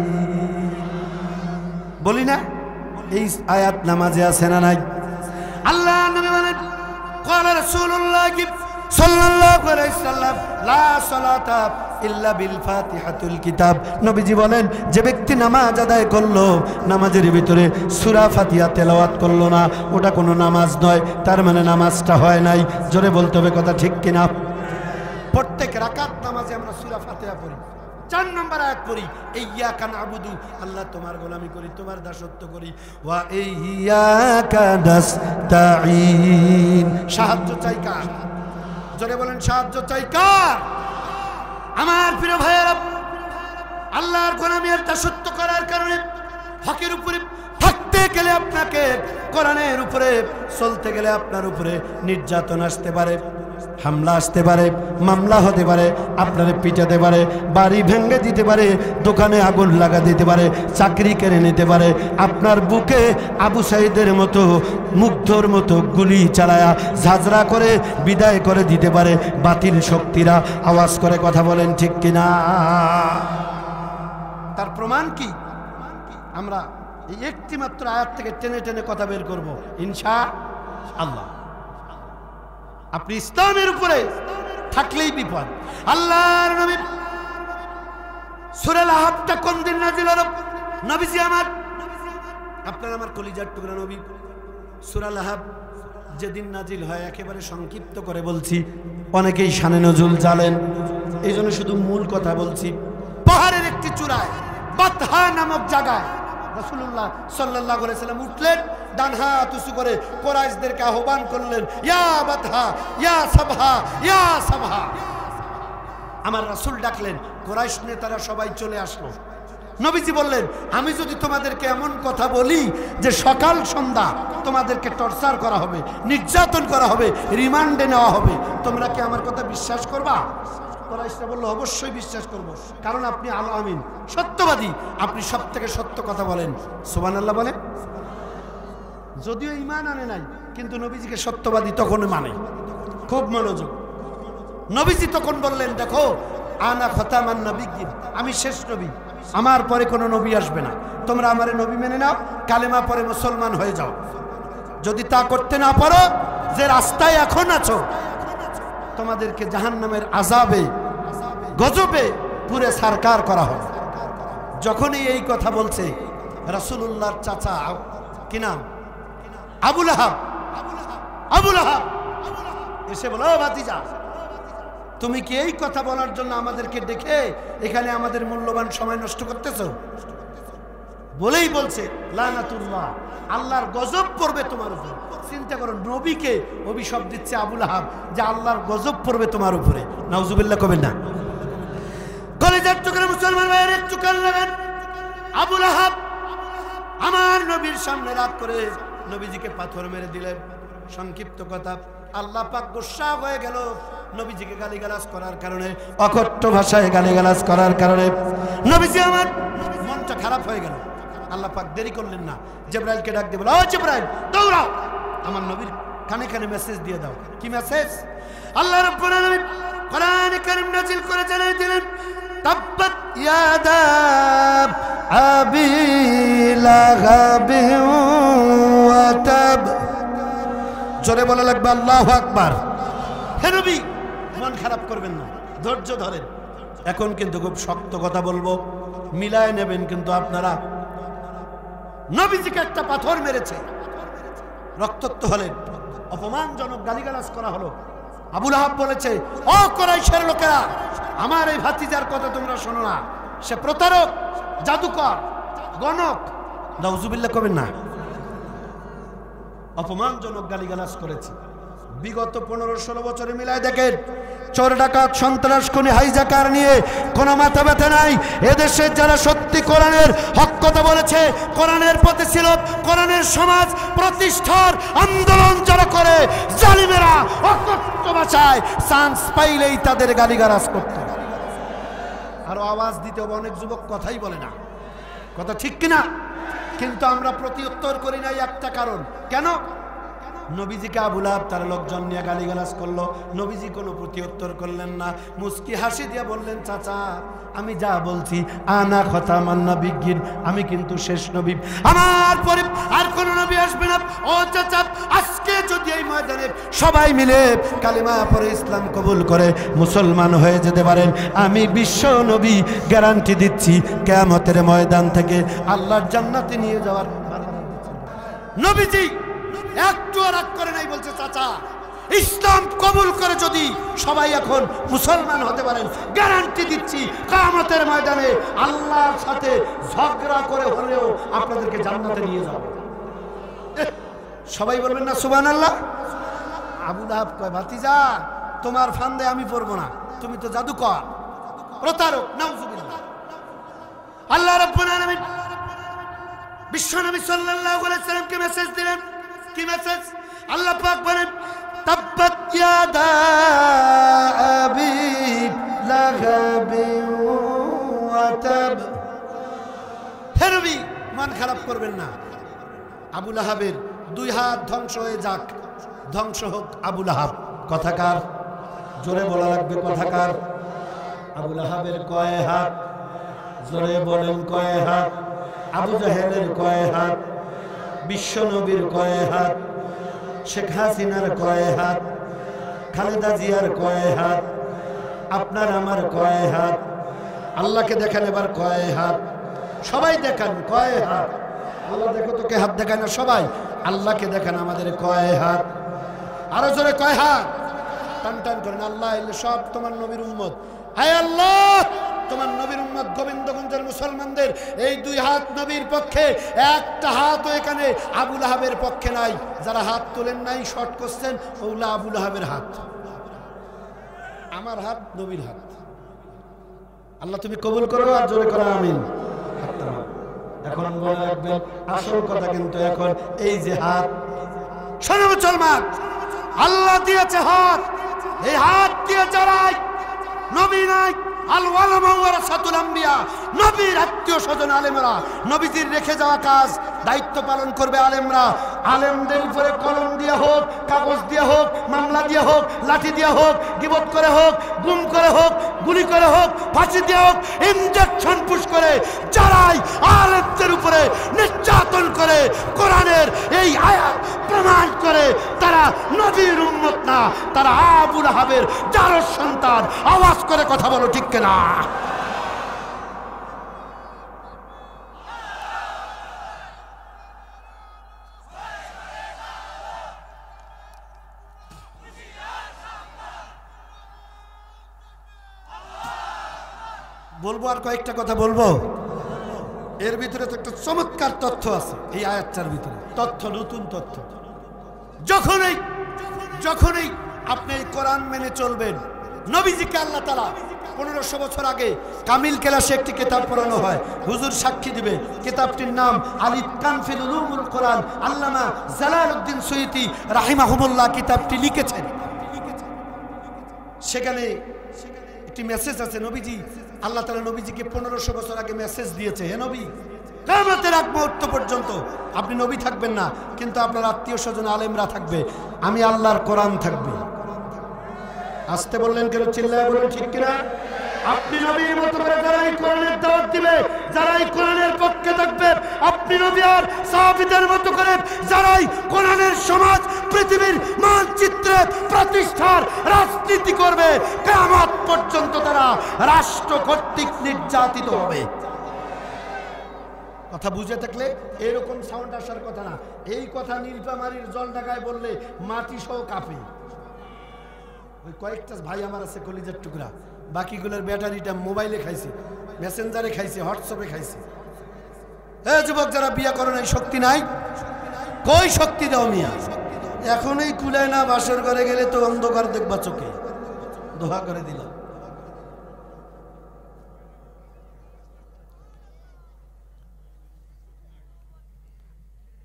Speaker 1: বলি না? এই আয়াত নামাজে আছে না নাই? আল্লাহ নবী বলেন, ক্বালা রাসূলুল্লাহ সাল্লাল্লাহু আলাইহি সাল্লাম, লা সালাতা ইল্লা বিল ফাতিহাতুল কিতাব। নবীজি বলেন, যে ব্যক্তি নামাজ আদায় করলো, নামাজের ভিতরে সূরা ফাতিহা তেলাওয়াত করলো না, ওটা কোনো নামাজ নয়। তার মানে নামাজটা হয় নাই। জোরে বলতে হবে, কথা ঠিক কিনা? প্রত্যেক রাকাত নামাজে আমরা সূরা ফাতিহা পড়ি। 4 নম্বর আয়াত পড়ি, ইয়্যাকা না'বুদু, আল্লাহ তোমার গোলামি করি, তোমার দাসত্ব করি, ওয়া ইয়্যাকা নাস্তাঈন, সাহায্য চাই কার? জোরে বলেন, সাহায্য চাই কার? আমার প্রিয় ভাইয়েরা, আল্লাহর গোলামি আর দাসত্ব করার কারণে হকের উপরে থাকতে গেলে আপনাকে, কোরআনের উপরে চলতে গেলে আপনার উপরে নির্যাতন আসতে পারে, হামলা আসতে পারে, মামলা হতে পারে, আপনারে পিটাতে পারে, বাড়ি ভেঙে দিতে পারে, দোকানে আগুন লাগা দিতে পারে, চাকরি কেড়ে নিতে পারে, আপনার বুকে আবু সাইদের মতো মুগ্ধর মতো গুলি চালায়া ঝাঁঝরা করে বিদায় করে দিতে পারে বাতিল শক্তিরা। আওয়াজ করে কথা বলেন ঠিক কিনা? তার প্রমাণ কি? আমরা এই একটি মাত্র আয়াত থেকে টেনে টেনে কথা বের করব ইনশাআল্লাহ। আপনি ইসলামের উপরে থাকলেই বিপদ। আল্লাহর নবী সূরা লাহাবটা কোন দিন নাযিল হলো? নবীজি আমার, আপনার আমার কলিজার টুকরা নবী, সূরা লাহাব যেদিন নাজিল হয় একেবারে সংক্ষিপ্ত করে বলছি, অনেকেই শানে নজুল জানেন, এই জন্য শুধু মূল কথা বলছি। পাহাড়ের একটি চূড়ায় বাতহা নামক জায়গায় রাসূলুল্লাহ সাল্লাল্লাহু আলাইহি সাল্লাম উঠলেন, ডান হাত উঁচু করে কুরাইশদেরকে আহ্বান করলেন, ইয়া বাতহা ইয়া সাবহা ইয়া সাবহা। আমার রাসূল ডাকলেন, কুরাইশ নেতারা সবাই চলে আসলো। নবীজি বললেন, আমি যদি তোমাদেরকে এমন কথা বলি যে সকাল সন্ধ্যা তোমাদেরকে টর্চার করা হবে, নির্যাতন করা হবে, রিমান্ডে নেওয়া হবে, তোমরা কি আমার কথা বিশ্বাস করবা? কুরাইশরা বলল, অবশ্যই বিশ্বাস করব, কারণ আপনি আল আমিন, সত্যবাদী, আপনি সব থেকে সত্য কথা বলেন। সুবহানাল্লাহ বলেন। যদিও ঈমান আনে নাই, কিন্তু নবীজিকে সত্যবাদী তখন মানে। খুব মনোযোগ। নবীজি তখন বললেন, দেখো, আনা খতামান নবিয়্যিন, আমি শেষ নবী, আমার পরে কোনো নবী আসবে না, তোমরা আমারে নবী মেনে নাও, কালেমা পরে মুসলমান হয়ে যাও। যদি তা করতে না পারো, যে রাস্তায় এখন আছো, তোমাদেরকে জাহান্নামের আযাবে গজবে পুরে সরকার করা হবে। যখনই এই কথা বলছে, রাসূলুল্লাহর চাচা, কি নাম, আবু লাহাব, আবু লাহাব এসে বলো, ভাতিজা, তুমি কি এই কথা বলার জন্য আমাদেরকে ডেকে এখানে আমাদের মূল্যবান সময় নষ্ট করতেছো? বলেই বলছে, লানাতুল্লাহ, আল্লাহর গজব পড়বে তোমার উপর। চিন্তা করো, নবীকে অভিশাপ দিচ্ছে আবু লাহাব যে আল্লাহর গজব পড়বে তোমার উপরে। নাউজুবিল্লাহ কবেন না। কলেজের টুকরা মুসলমান ভাইয়ের একটু কান লাগান। আবু লাহাব আমার নবীর সামনে রাগ করে নবীজিকে পাথর মেরে দিলেন। সংক্ষিপ্ত কথা, আল্লাহ পাক গোসা হয়ে গেল নবীজিকে গালিগালাজ করার কারণে, অকট্ট ভাষায় গালিগালাজ করার কারণে নবীজি আমার মনটা খারাপ হয়ে গেল। আল্লাহ পাক দেরি করলেন না, জিবরাইলকে ডাক দিয়ে বলল, ও জিবরাইল, দৌড়াও, আমার নবীর কানে কানে মেসেজ দিয়ে দাও। কি মেসেজ? আল্লাহ রাব্বুল আলামিন কোরআনে কারীম নাযিল করে জানিয়ে দিলেন, তাব্বাত ইয়াদা আবি লাহাবি ওয়া তাব। জোরে বলা লাগবে আল্লাহু আকবার। হে নবী, মন খারাপ করবেন না, ধৈর্য ধরেন। এখন কিন্তু খুব শক্ত কথা বলবো, মিলায় নেবেন কিন্তু আপনারা। নবীজিকে একটা পাথর মেরেছে, রক্তাক্ত হলেন, অপমানজনক গালিগালাজ করা হলো। আবু লাহাব বলেছে, ও কুরাইশের লোকেরা, আমার এই ভাতিজার কথা তোমরা শোনো না, সে প্রতারক, জাদুকর, গণক। নাউজুবিল্লাহ করবেন না। অপমানজনক গালিগালাজ করেছে। বিগত 15-16 বছরে মিলায় দেখেন, চোর ডাকাত সন্ত্রাস খুনি হাইজাকার নিয়ে কোনো মাথা ব্যথা নাই। এদেশের যারা সত্যি কোরআনের হক কথা বলেছে, কোরআনের প্রতি ছিল, কোরআনের সমাজ প্রতিষ্ঠার আন্দোলন যারা করে, জালিমেরা অকথ্য ভাষায় চান্স পাইলেই তাদের গালিগালাজ করত। আরো আওয়াজ দিতে হবে, অনেক যুবক কথাই বলে না, কথা ঠিক কিনা? কিন্তু আমরা প্রতি উত্তর করি নাই একটা কারণ। কেন? নবীজিকে আবু লাহাব তার লোকজন নিয়ে গালিগালাজ করলো, নবীজি কোনো প্রতি উত্তর করলেন না। মুস্কি হাসি দিয়ে বললেন, চাচা, আমি যা বলছি, আনা খতামান নবিয়্যিন, আমি কিন্তু শেষ নবী, আমার পরে আর কোন নবী আসবে না। ও চাচা, আজকে যদি এই ময়দানে সবাই মিলে কালিমা পড়ে ইসলাম কবুল করে মুসলমান হয়ে যেতে পারেন, আমি বিশ্ব নবী গ্যারান্টি দিচ্ছি, কিয়ামতের ময়দান থেকে আল্লাহর জান্নাতে নিয়ে যাওয়ার। নবীজি একটু রাগ করে নাই, বলছে, চাচা, ইসলাম কবুল করে যদি সবাই এখন মুসলমান হতে পারেন, গ্যারান্টি দিচ্ছি কিয়ামতের ময়দানে আল্লাহর সাথে ঝগড়া করে হলেও আপনাদেরকে জান্নাতে নিয়ে যাব। সবাই বলবেন না সুবহানাল্লাহ? আবু লাহাব কয়, ভাতিজা, তোমার ফান্দে আমি পড়বো না, তুমি তো জাদুকর, প্রতারক। নাউজুবিল্লাহ। আল্লাহ রাব্বুল আলামিন বিশ্বনবী সাল্লাল্লাহু আলাইহি ওয়াসাল্লামকে মেসেজ দিলেন। কি মেসেজ? আল্লাহ পাক বলেন, তাব্বাত ইয়াদা আবি লাহাবি ওয়া তাব। হে নবী, মন খারাপ করবেন না। আবু লাহাবের 2 হাত ধ্বংস হয়ে যাক, ধ্বংস হোক আবু লাহাব। কথাকার, জোরে বলা লাগবে, কথাকার। আবু লাহাবের কয় হাত? জোরে বলেন, কয় হাত? আবু জাহেলের কয় হাত? বিশ্ব নবীর কয় হাত? শেখ হাসিনার কয় হাত? খালেদা জিয়ার কয় হাত? আপনার আমার কয় হাত? আল্লাহকে দেখান এবার কয় হাত? সবাই দেখান কয় হাত? আল্লাহ দেখো তোকে হাত দেখায় না, সবাই আল্লাহকে দেখান আমাদের কয় হাত? আরো জোরে কয় হাত টান টান করেন। আল্লাহ সব তোমার নবীর উম্মত। হায় আল্লাহ, তোমার নবীর উম্মত গোবিন্দগঞ্জের মুসলমানদের এই দুই হাত নবীর পক্ষে, একটা হাতও এখানে আবু লাহাবের পক্ষে নাই। যারা হাত তোলেন নাই শর্ট করছেন, ওগুলা আবু লাহাবের হাত। আমার হাত নবীর হাত। আল্লাহ তুমি কবুল করো আর জোরে করো আমিন। এখন মনে রাখবেন আসল কথা কিন্তু এখন এই যে হাত, শোনো মুসলমান, আল্লাহ দিয়েছে হাত। এই হাত দিয়ে যারাই নবী নাই, আল ওয়ালামা ওয়ারাসাতুল আম্বিয়া, নবীর আত্মীয় স্বজন আলেমরা, নবীজির রেখে যাওয়া কাজ দায়িত্ব পালন করবে আলেমরা। আলেমদের উপরে কলম দিয়ে হোক, কাগজ দিয়ে হোক, মামলা দিয়ে হোক, লাঠি দিয়ে হোক, গিবত করে হোক, গুম করে হোক, গুলি করে হোক, ফাঁসি দিয়ে হোক, ইনজেকশন পুশ করে যারাই আলেমদের উপরে নির্যাতন করে কোরআনের এই আয়াত প্রমাণ করে তারা নবীর উম্মত না, তারা আবু লাহাবের জারজ সন্তান। আওয়াজ করে কথা বলো ঠিক কিনা? বলবো আর কয়েকটা কথা বলবো। এর ভিতরে তো একটা চমৎকার তথ্য আছে এই আয়াতটার ভিতরে, তথ্য, নতুন তথ্য। যখনই আপনি এই কোরআন মেনে চলবেন, নবীজিকে আল্লাহ তাআলা 1500 বছর আগে কামিল কেলাসে একটি কিতাব পড়ানো হয়, হুজুর সাক্ষী দিবে। কিতাবটির নাম আল-ইতকান ফিল উলুমুল কোরআন। আল্লামা জালালউদ্দিন সুয়ুতী রাহিমাহুমুল্লাহ কিতাবটি লিখেছেন। সেখানে একটি মেসেজ আছে। নবীজি, আল্লাহ তাআলা নবীজিকে 1500 বছর আগে মেসেজ দিয়েছে, হে নবী, কিয়ামতের আগ মুহূর্ত পর্যন্ত আপনি নবী থাকবেন না, কিন্তু আপনার আত্মীয় স্বজন আলেমরা থাকবে, আমি আল্লাহর কোরআন থাকবে। আসতে বললেন কেন? চিল্লায় বলুন ঠিক কিনা? আপনি নবীর মতো করে যারাই কোরআনের দাওয়াত দিবে, যারাই কোরআনের পক্ষে থাকবে, আপনি নবী আর সাহাবীদের মতো করে যারাই কোরআনের সমাজ পৃথিবীর মানচিত্রে প্রতিষ্ঠার রাজনীতি করবে, কিয়ামত পর্যন্ত তারা রাষ্ট্র কর্তৃক নির্যাতিত হবে। কথা বুঝে থাকলে এরকম সাউন্ড আসার কথা না। এই কথা নীলফামারীর জলঢাকায় বললে মাটি সহ কাঁপে। ওই কয়েকটা ভাই আমার আছে কলিজার টুকরা, বাকিগুলোর ব্যাটারিটা মোবাইলে খাইছে, মেসেঞ্জারে খাইছে, হোয়াটসঅ্যাপে খাইছে। যুবক যারা বিয়া করো নাই, শক্তি নাই, কই শক্তি দাও মিয়া। এখনই কুলায় না, বাসর ঘরে গেলে তো অন্ধকার দেখবা চোখে। দোয়া করে দিলাম।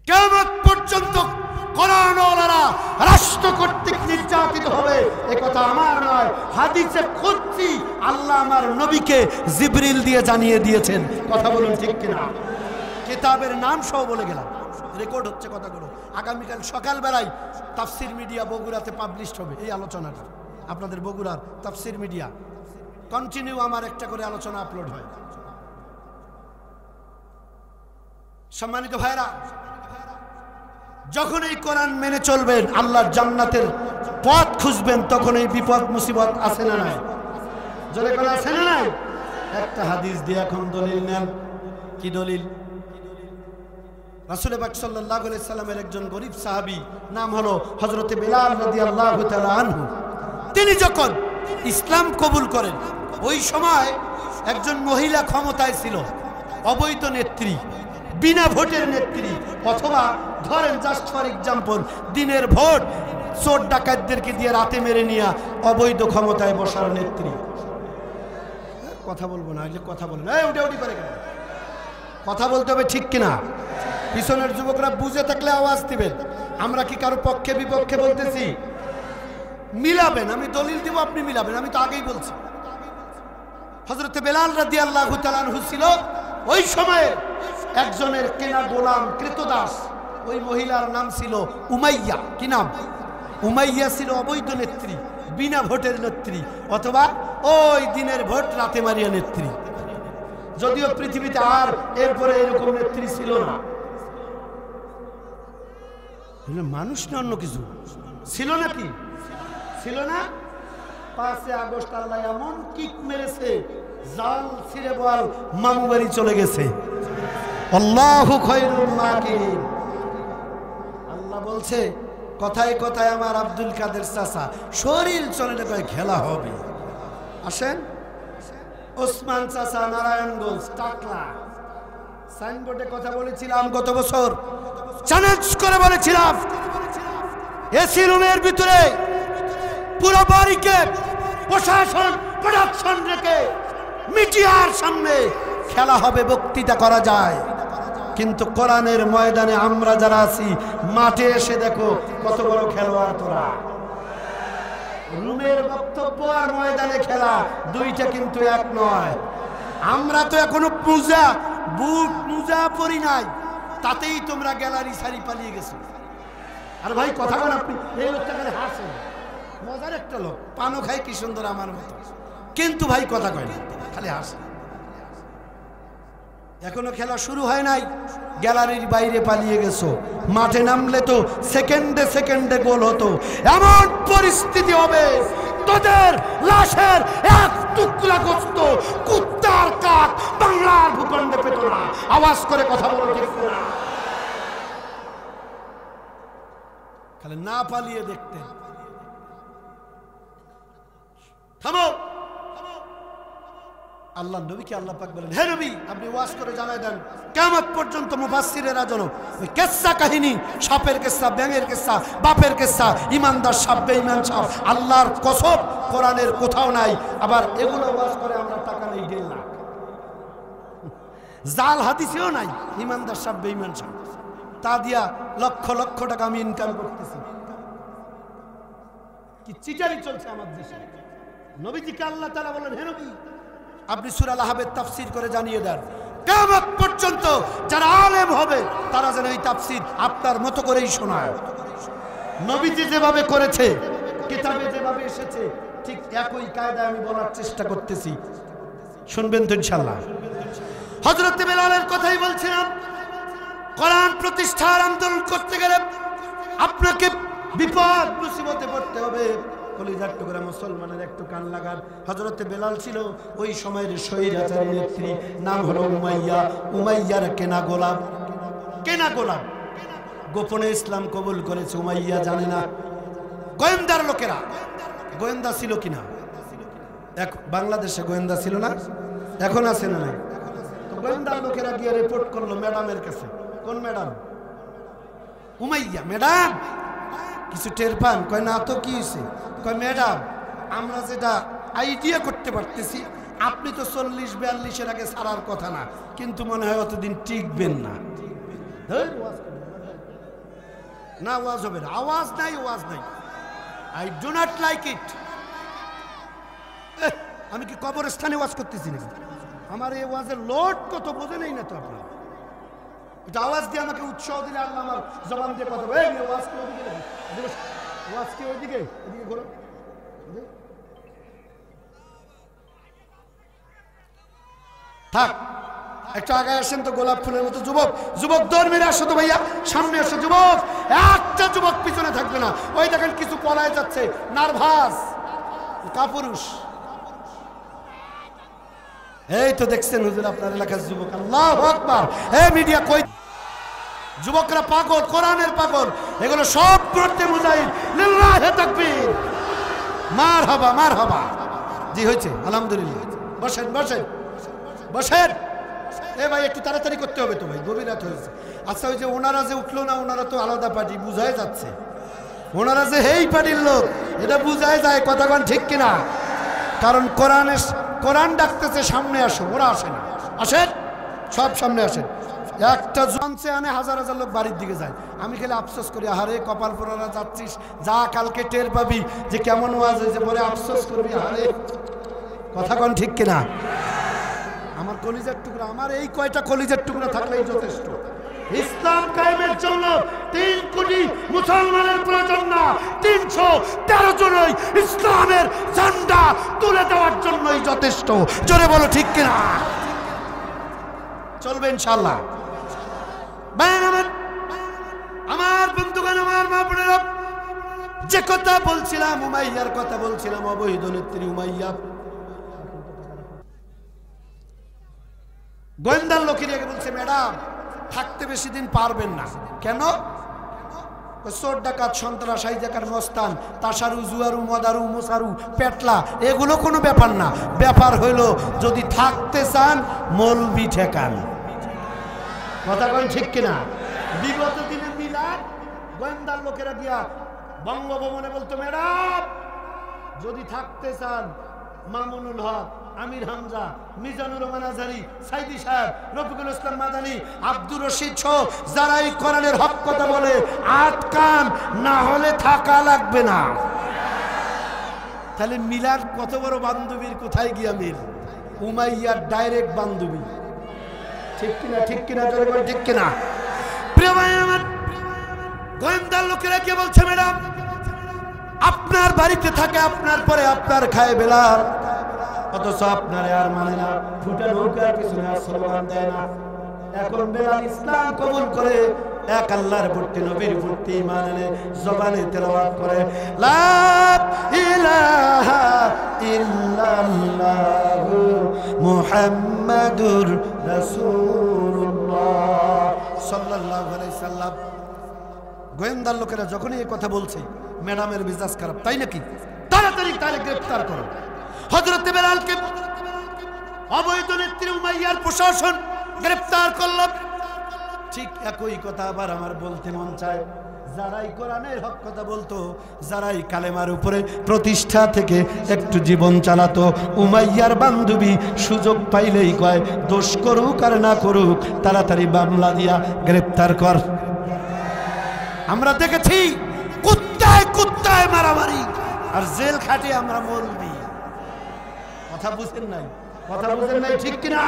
Speaker 1: কিয়ামত পর্যন্ত কোরআনওয়ালারা রাষ্ট্র কর্তৃক নির্যাতিত হবে, এ কথা আমার নয়, হাদিসে কুদসি আল্লাহ আমার নবীকে জিবরিল দিয়ে জানিয়ে দিয়েছেন। কথা বলুন ঠিক কিনা? কিতাবের নাম সহ বলে গেলাম, রেকর্ড হচ্ছে কথাগুলো। আগামীকাল সকালবেলায় তাফসির মিডিয়া বগুড়াতে পাবলিশ হবে এই আলোচনাটা। আপনাদের বগুড়ার তাফসির মিডিয়া কন্টিনিউ আমার একটা করে আলোচনা আপলোড হয়। সম্মানিত ভাইরা, যখন এই কোরআন মেনে চলবেন, আল্লাহর জান্নাতের পথ খুঁজবেন, তখন এই বিপদ মুসিবত আছে না নাই? জোরে করে আছে না নাই? একটা হাদিস দিয়ে এখন দলিল নেন। কি দলিল? রাসূল পাক সাল্লাল্লাহু আলাইহি সাল্লামের একজন গরীব সাহাবী, নাম হলো হযরতে বেলাল রাদিয়াল্লাহু তাআলা আনহু। তিনি যখন ইসলাম কবুল করেন, ওই সময় একজন মহিলা ক্ষমতায় ছিল, অবৈধ নেত্রী, বিনা ভোটের নেত্রী, অথবা ধরেন জাস্ট ফর এক্সাম্পল দিনের ভোট চোর ডাকাতদেরকে দিয়ে রাতে মেরে নিয়ে অবৈধ ক্ষমতায় বসার নেত্রী। কথা বলবো না, কথা বলেন, উঠে উঠি করে কেন? কথা বলতে হবে ঠিক কিনা? পিছনের যুবকরা বুঝে থাকলে আওয়াজ দিবেন। আমরা কি কারো পক্ষে বিপক্ষে বলতেছি? মিলাবেন, আমি দলিল দিব, আপনি মিলাবেন। আমি তো আগেই বলছি, হযরতে বেলাল রাদিয়াল্লাহু তাআলা আনহু ছিল ওই সময়ে একজনের কেনা গোলাম, কৃতদাস। ওই মহিলার নাম ছিল উমাইয়া। কি নাম? উমাইয়া ছিল অবৈধ নেত্রী, বিনা ভোটের নেত্রী, অথবা ওই দিনের ভোট রাতে মারিয়া নেত্রী। যদিও পৃথিবীতে আর এরপরে এরকম নেত্রী ছিল না। মানুষ না অন্য কিছু ছিল নাকি? ছিল না? 5 আগস্ট আল্লাহ এমন কিক মেরেছে, জাল ছিঁড়ে বল মামু বাড়ি চলে গেছে। আল্লাহু খায়রুল মাকিরিন। আল্লাহ বলছে কথায় কথায় আমার আব্দুল কাদের চাচা শরীর চলে না, কয় খেলা হবে। আসেন ওসমান চাচা নারায়ণগঞ্জ টাকলা, সাইনবোর্ডে কথা বলেছিলাম গত বছর, চ্যালেঞ্জ করে বলেছিলাম এসি রুমের ভিতরে পুরো বাড়িকে প্রশাসন প্রোডাকশন রেখে মিডিয়ার সামনে খেলা হবে, বক্তৃতা করা যায়। কিন্তু কোরআনের ময়দানে আমরা যারা আছি মাঠে এসে দেখো কত বড় খেলোয়াড় তোরা। রুমের বক্তব্য আর ময়দানে খেলা দুইটা কিন্তু এক নয়। আমরা তো এখনো পূজা বুট মুজা পরি নাই, তাতেই তোমরা গ্যালারি সারি পালিয়ে গেছো। আর ভাই কথা বলেন, আপনি এই লোকটা খালি হাসেন, মজার একটা লোক, পানও খায় কি সুন্দর আমার মতো, কিন্তু ভাই কথা কয় না, খালি হাসে। এখনো খেলা শুরু হয় নাই, গ্যালারির বাইরে পালিয়ে গেছো। মাঠে নামলে তো সেকেন্ডে সেকেন্ডে গোল হতো। এমন পরিস্থিতি হবে তোদের লাশের এক টুকরা গোস্ত কুত্তার কাক বাংলার ভূখণ্ডে পেত না। আওয়াজ করে কথা বলো ঠিক না? খালি না পালিয়ে দেখতেন। থামো। আল্লাহ নবীকে আল্লাহ পাক বলেন, হে নবী আপনি ওয়াজ করে জানাই দেন কিয়ামত পর্যন্ত মুফাসসিরেরা যেন ওই কিসসা কাহিনী, সাপের কিসসা, ব্যাঙের কিসসা, বাপের কিসসা, ইমানদার সাপ, বেঈমান সাপ, আল্লাহর কসম কোরআনের কোথাও নাই। আবার এগুলো ওয়াজ করে আমরা টাকা নেই 1.5 লাখ, জাল হাদিসেও নাই ইমানদার সাপ, বেঈমান সাপ, তা দিয়া লক্ষ লক্ষ টাকা আমি ইনকাম করতেছি। কি চিটারি চলছে আমার দেশে। নবীজিকে আল্লাহ তাআলা বলেন, হে নবী আপনি সূরা আল-আহবের তাফসীর করে জানিয়ে দেন কিয়ামত পর্যন্ত যারা আলেম হবে তারা যেন এই তাফসীর আপনার মতো করেই শোনায়। নবীজি যেভাবে করেছে, কিতাবে যেভাবে এসেছে, ঠিক একই কায়দায় আমি বলার চেষ্টা করতেছি। শুনবেন তো ইনশাআল্লাহ? হযরত বেলালের কথাই বলছিলাম। কোরআন প্রতিষ্ঠার আন্দোলন করতে গেলে আপনাকে বিপদ মুসিবতে পড়তে হবে। কলিজার টুকরা মুসলমানের একটু কান লাগার। হযরতে বেলাল ছিল ওই সময়ের স্বৈরাচারী নেত্রী, নাম হলো উমাইয়া। উমাইয়ার কেনা গোলাম, কেনা গোলাম, গোপনে ইসলাম কবুল করেছে। উমাইয়া জানে না। গোয়েন্দার লোকেরা, গোয়েন্দা ছিল কিনা, এক বাংলাদেশে গোয়েন্দা ছিল না, এখন আছে না নাই? তো গোয়েন্দার লোকেরা গিয়ে রিপোর্ট করলো ম্যাডামের কাছে। কোন ম্যাডাম? উমাইয়া। ম্যাডাম কিছু টের পান? কয় না তো। কি হয়েছে? কয় ম্যাডাম আমরা যেটা আইডিয়া করতে পারতেছি আপনি তো 40-42-এর আগে ছাড়ার কথা না, কিন্তু মনে হয় অতদিন টিকবেন না। না ওয়াজ হবে না, আওয়াজ নাই, ওয়াজ নাই। I do not like it. আমি কি কবরস্থানে ওয়াজ করতেছি নাকি? আমার এই ওয়াজের লোড কত বোঝে নেই না তো আপনার। এটা আওয়াজ দিয়ে আমাকে উৎসাহ দিলে আল্লাহ আমার জবান দিয়ে কথা বলে, ওয়াজ কি ওইদিকে, ওয়াজ কি ওইদিকে, এদিকে ঘোরো। থাক, একটু আগে আসেন তো, গোলাপ ফুলের মতো। যুবক, যুবক দৌড় মেরে আসো তো ভাইয়া, সামনে আসো যুবক। একটা যুবক পিছনে থাকবে না। ওই দেখেন কিছু পলায় যাচ্ছে, নার্ভাস, কাপুরুষ। এই তো দেখছেন হুজুর আপনার এলাকার যুবক। আল্লাহু আকবার। এই মিডিয়া কই? যুবকরা পাগল, কোরআনের পাগল। এগুলো সব করতে মুজাহিদ। লিল্লাহি তাকবীর, মারহাবা, মারহাবা। জি হয়েছে, আলহামদুলিল্লাহ। বসেন, বসেন, বসেন। এ ভাই একটু তাড়াতাড়ি করতে হবে তো ভাই, গভীর রাত হয়েছে। আচ্ছা ওই যে ওনারা যে উঠলো না, ওনারা তো আলাদা পার্টি, বুঝাই যাচ্ছে ওনারা যে এই পার্টির লোক, এটা বুঝাই যায়। কথাগণ ঠিক কিনা? কারণ কোরআন ডাকতেছে সামনে আসো, ওরা আসে না। আসেন সব সামনে আসেন। একটা জনসে আনে হাজার হাজার লোক বাড়ির দিকে যায়। আমি খেলে আফসোস করি, আহারে কপাল পোড়ারা যাচ্ছিস, যা কালকে টের পাবি যে কেমন ওয়াজ হয়েছে, পরে আফসোস করবি। আহারে কথাগণ ঠিক কিনা? আমার কলিজার টুকরা, আমার এই কয়টা কলিজার টুকরা থাকলেই যথেষ্ট। ইসলাম কায়েমের জন্য 3 কোটি মুসলমানের প্রয়োজন না, 313 জনই ইসলামের ঝান্ডা তুলে দেওয়ার জন্যই যথেষ্ট। জোরে বলো ঠিক কিনা? চলবে ইনশাআল্লাহ। আমার বন্ধুগণ, আমার মা বোনেরা, যে কথা বলছিলাম, উমাইয়ার কথা বলছিলাম, অবৈধ নেত্রী উমাইয়া। গোয়েন্দার লোকের আগে বলছে ম্যাডাম থাকতে বেশি দিন পারবেন না। কেন? চোর ডাকাত সন্ত্রাস হাইজাকার মস্তান তাসারু জুয়ারু মদারু মোসারু পেটলা এগুলো কোনো ব্যাপার না, ব্যাপার হইল যদি থাকতে চান মৌলবি ঠেকান। কথা বলেন ঠিক কিনা? বিগত দিনে মিলাদ গোয়েন্দার লোকেরা দিয়া বঙ্গভবনে বলতো, ম্যাডাম যদি থাকতে চান মামুনুল হক, আমির হামজা, মিজানুর রহমান আজহারি, সাইদি সাহেব, রফিকুল ইসলাম মাদানী, আব্দুর রশিদ সহ যারাই কোরআনের হক কথা বলে আটকান, না হলে থাকা লাগবে না। তাহলে মিলার কত বড় বান্ধবীর কোথায় গিয়া মিল? উমাইয়ার ডাইরেক্ট বান্ধবী। ঠিক কিনা? ঠিক কিনা? ঠিক কিনা? প্রিয় ভাই আমার, গোয়েন্দার লোকেরা কে বলছে, ম্যাডাম আপনার বাড়িতে থাকে, আপনার পরে আপনার খায় বেলাল, অথচ আপনার আর মানে না, ফুটা নৌকা কিছু না, স্লোগান দেয় না। এখন বেলাল ইসলাম কবুল করে এক আল্লাহর প্রতি নবীর প্রতি ঈমান এনে জবানে তেলাওয়াত করে লা ইলাহা ইল্লাল্লাহু মুহাম্মাদুর রাসূলুল্লাহ সাল্লাল্লাহু আলাইহি সাল্লাম। গোয়েন্দার লোকেরা যখনই এই কথা বলছে, ম্যাডামের মেজাজ খারাপ, তাই নাকি? তাড়াতাড়ি তারে গ্রেফতার করো। হযরত বেলালকে অবৈধ নেত্রী উমাইয়ার প্রশাসন গ্রেফতার করল। ঠিক একই কথা আবার আমার বলতে মন চায়, যারাই কোরআনের হক কথা বলতো, যারাই কালেমার উপরে প্রতিষ্ঠা থেকে একটু জীবন চালাতো, উমাইয়ার বান্ধবী সুযোগ পাইলেই কয় দোষ করুক আর না করুক তাড়াতাড়ি মামলা দিয়া গ্রেফতার কর। আমরা দেখেছি কুত্তায় কুত্তায় মারামারি, আর জেল খাটে আমরা মরবি। কথা বুঝেন নাই? কথা বুঝেন নাই? ঠিক কিনা?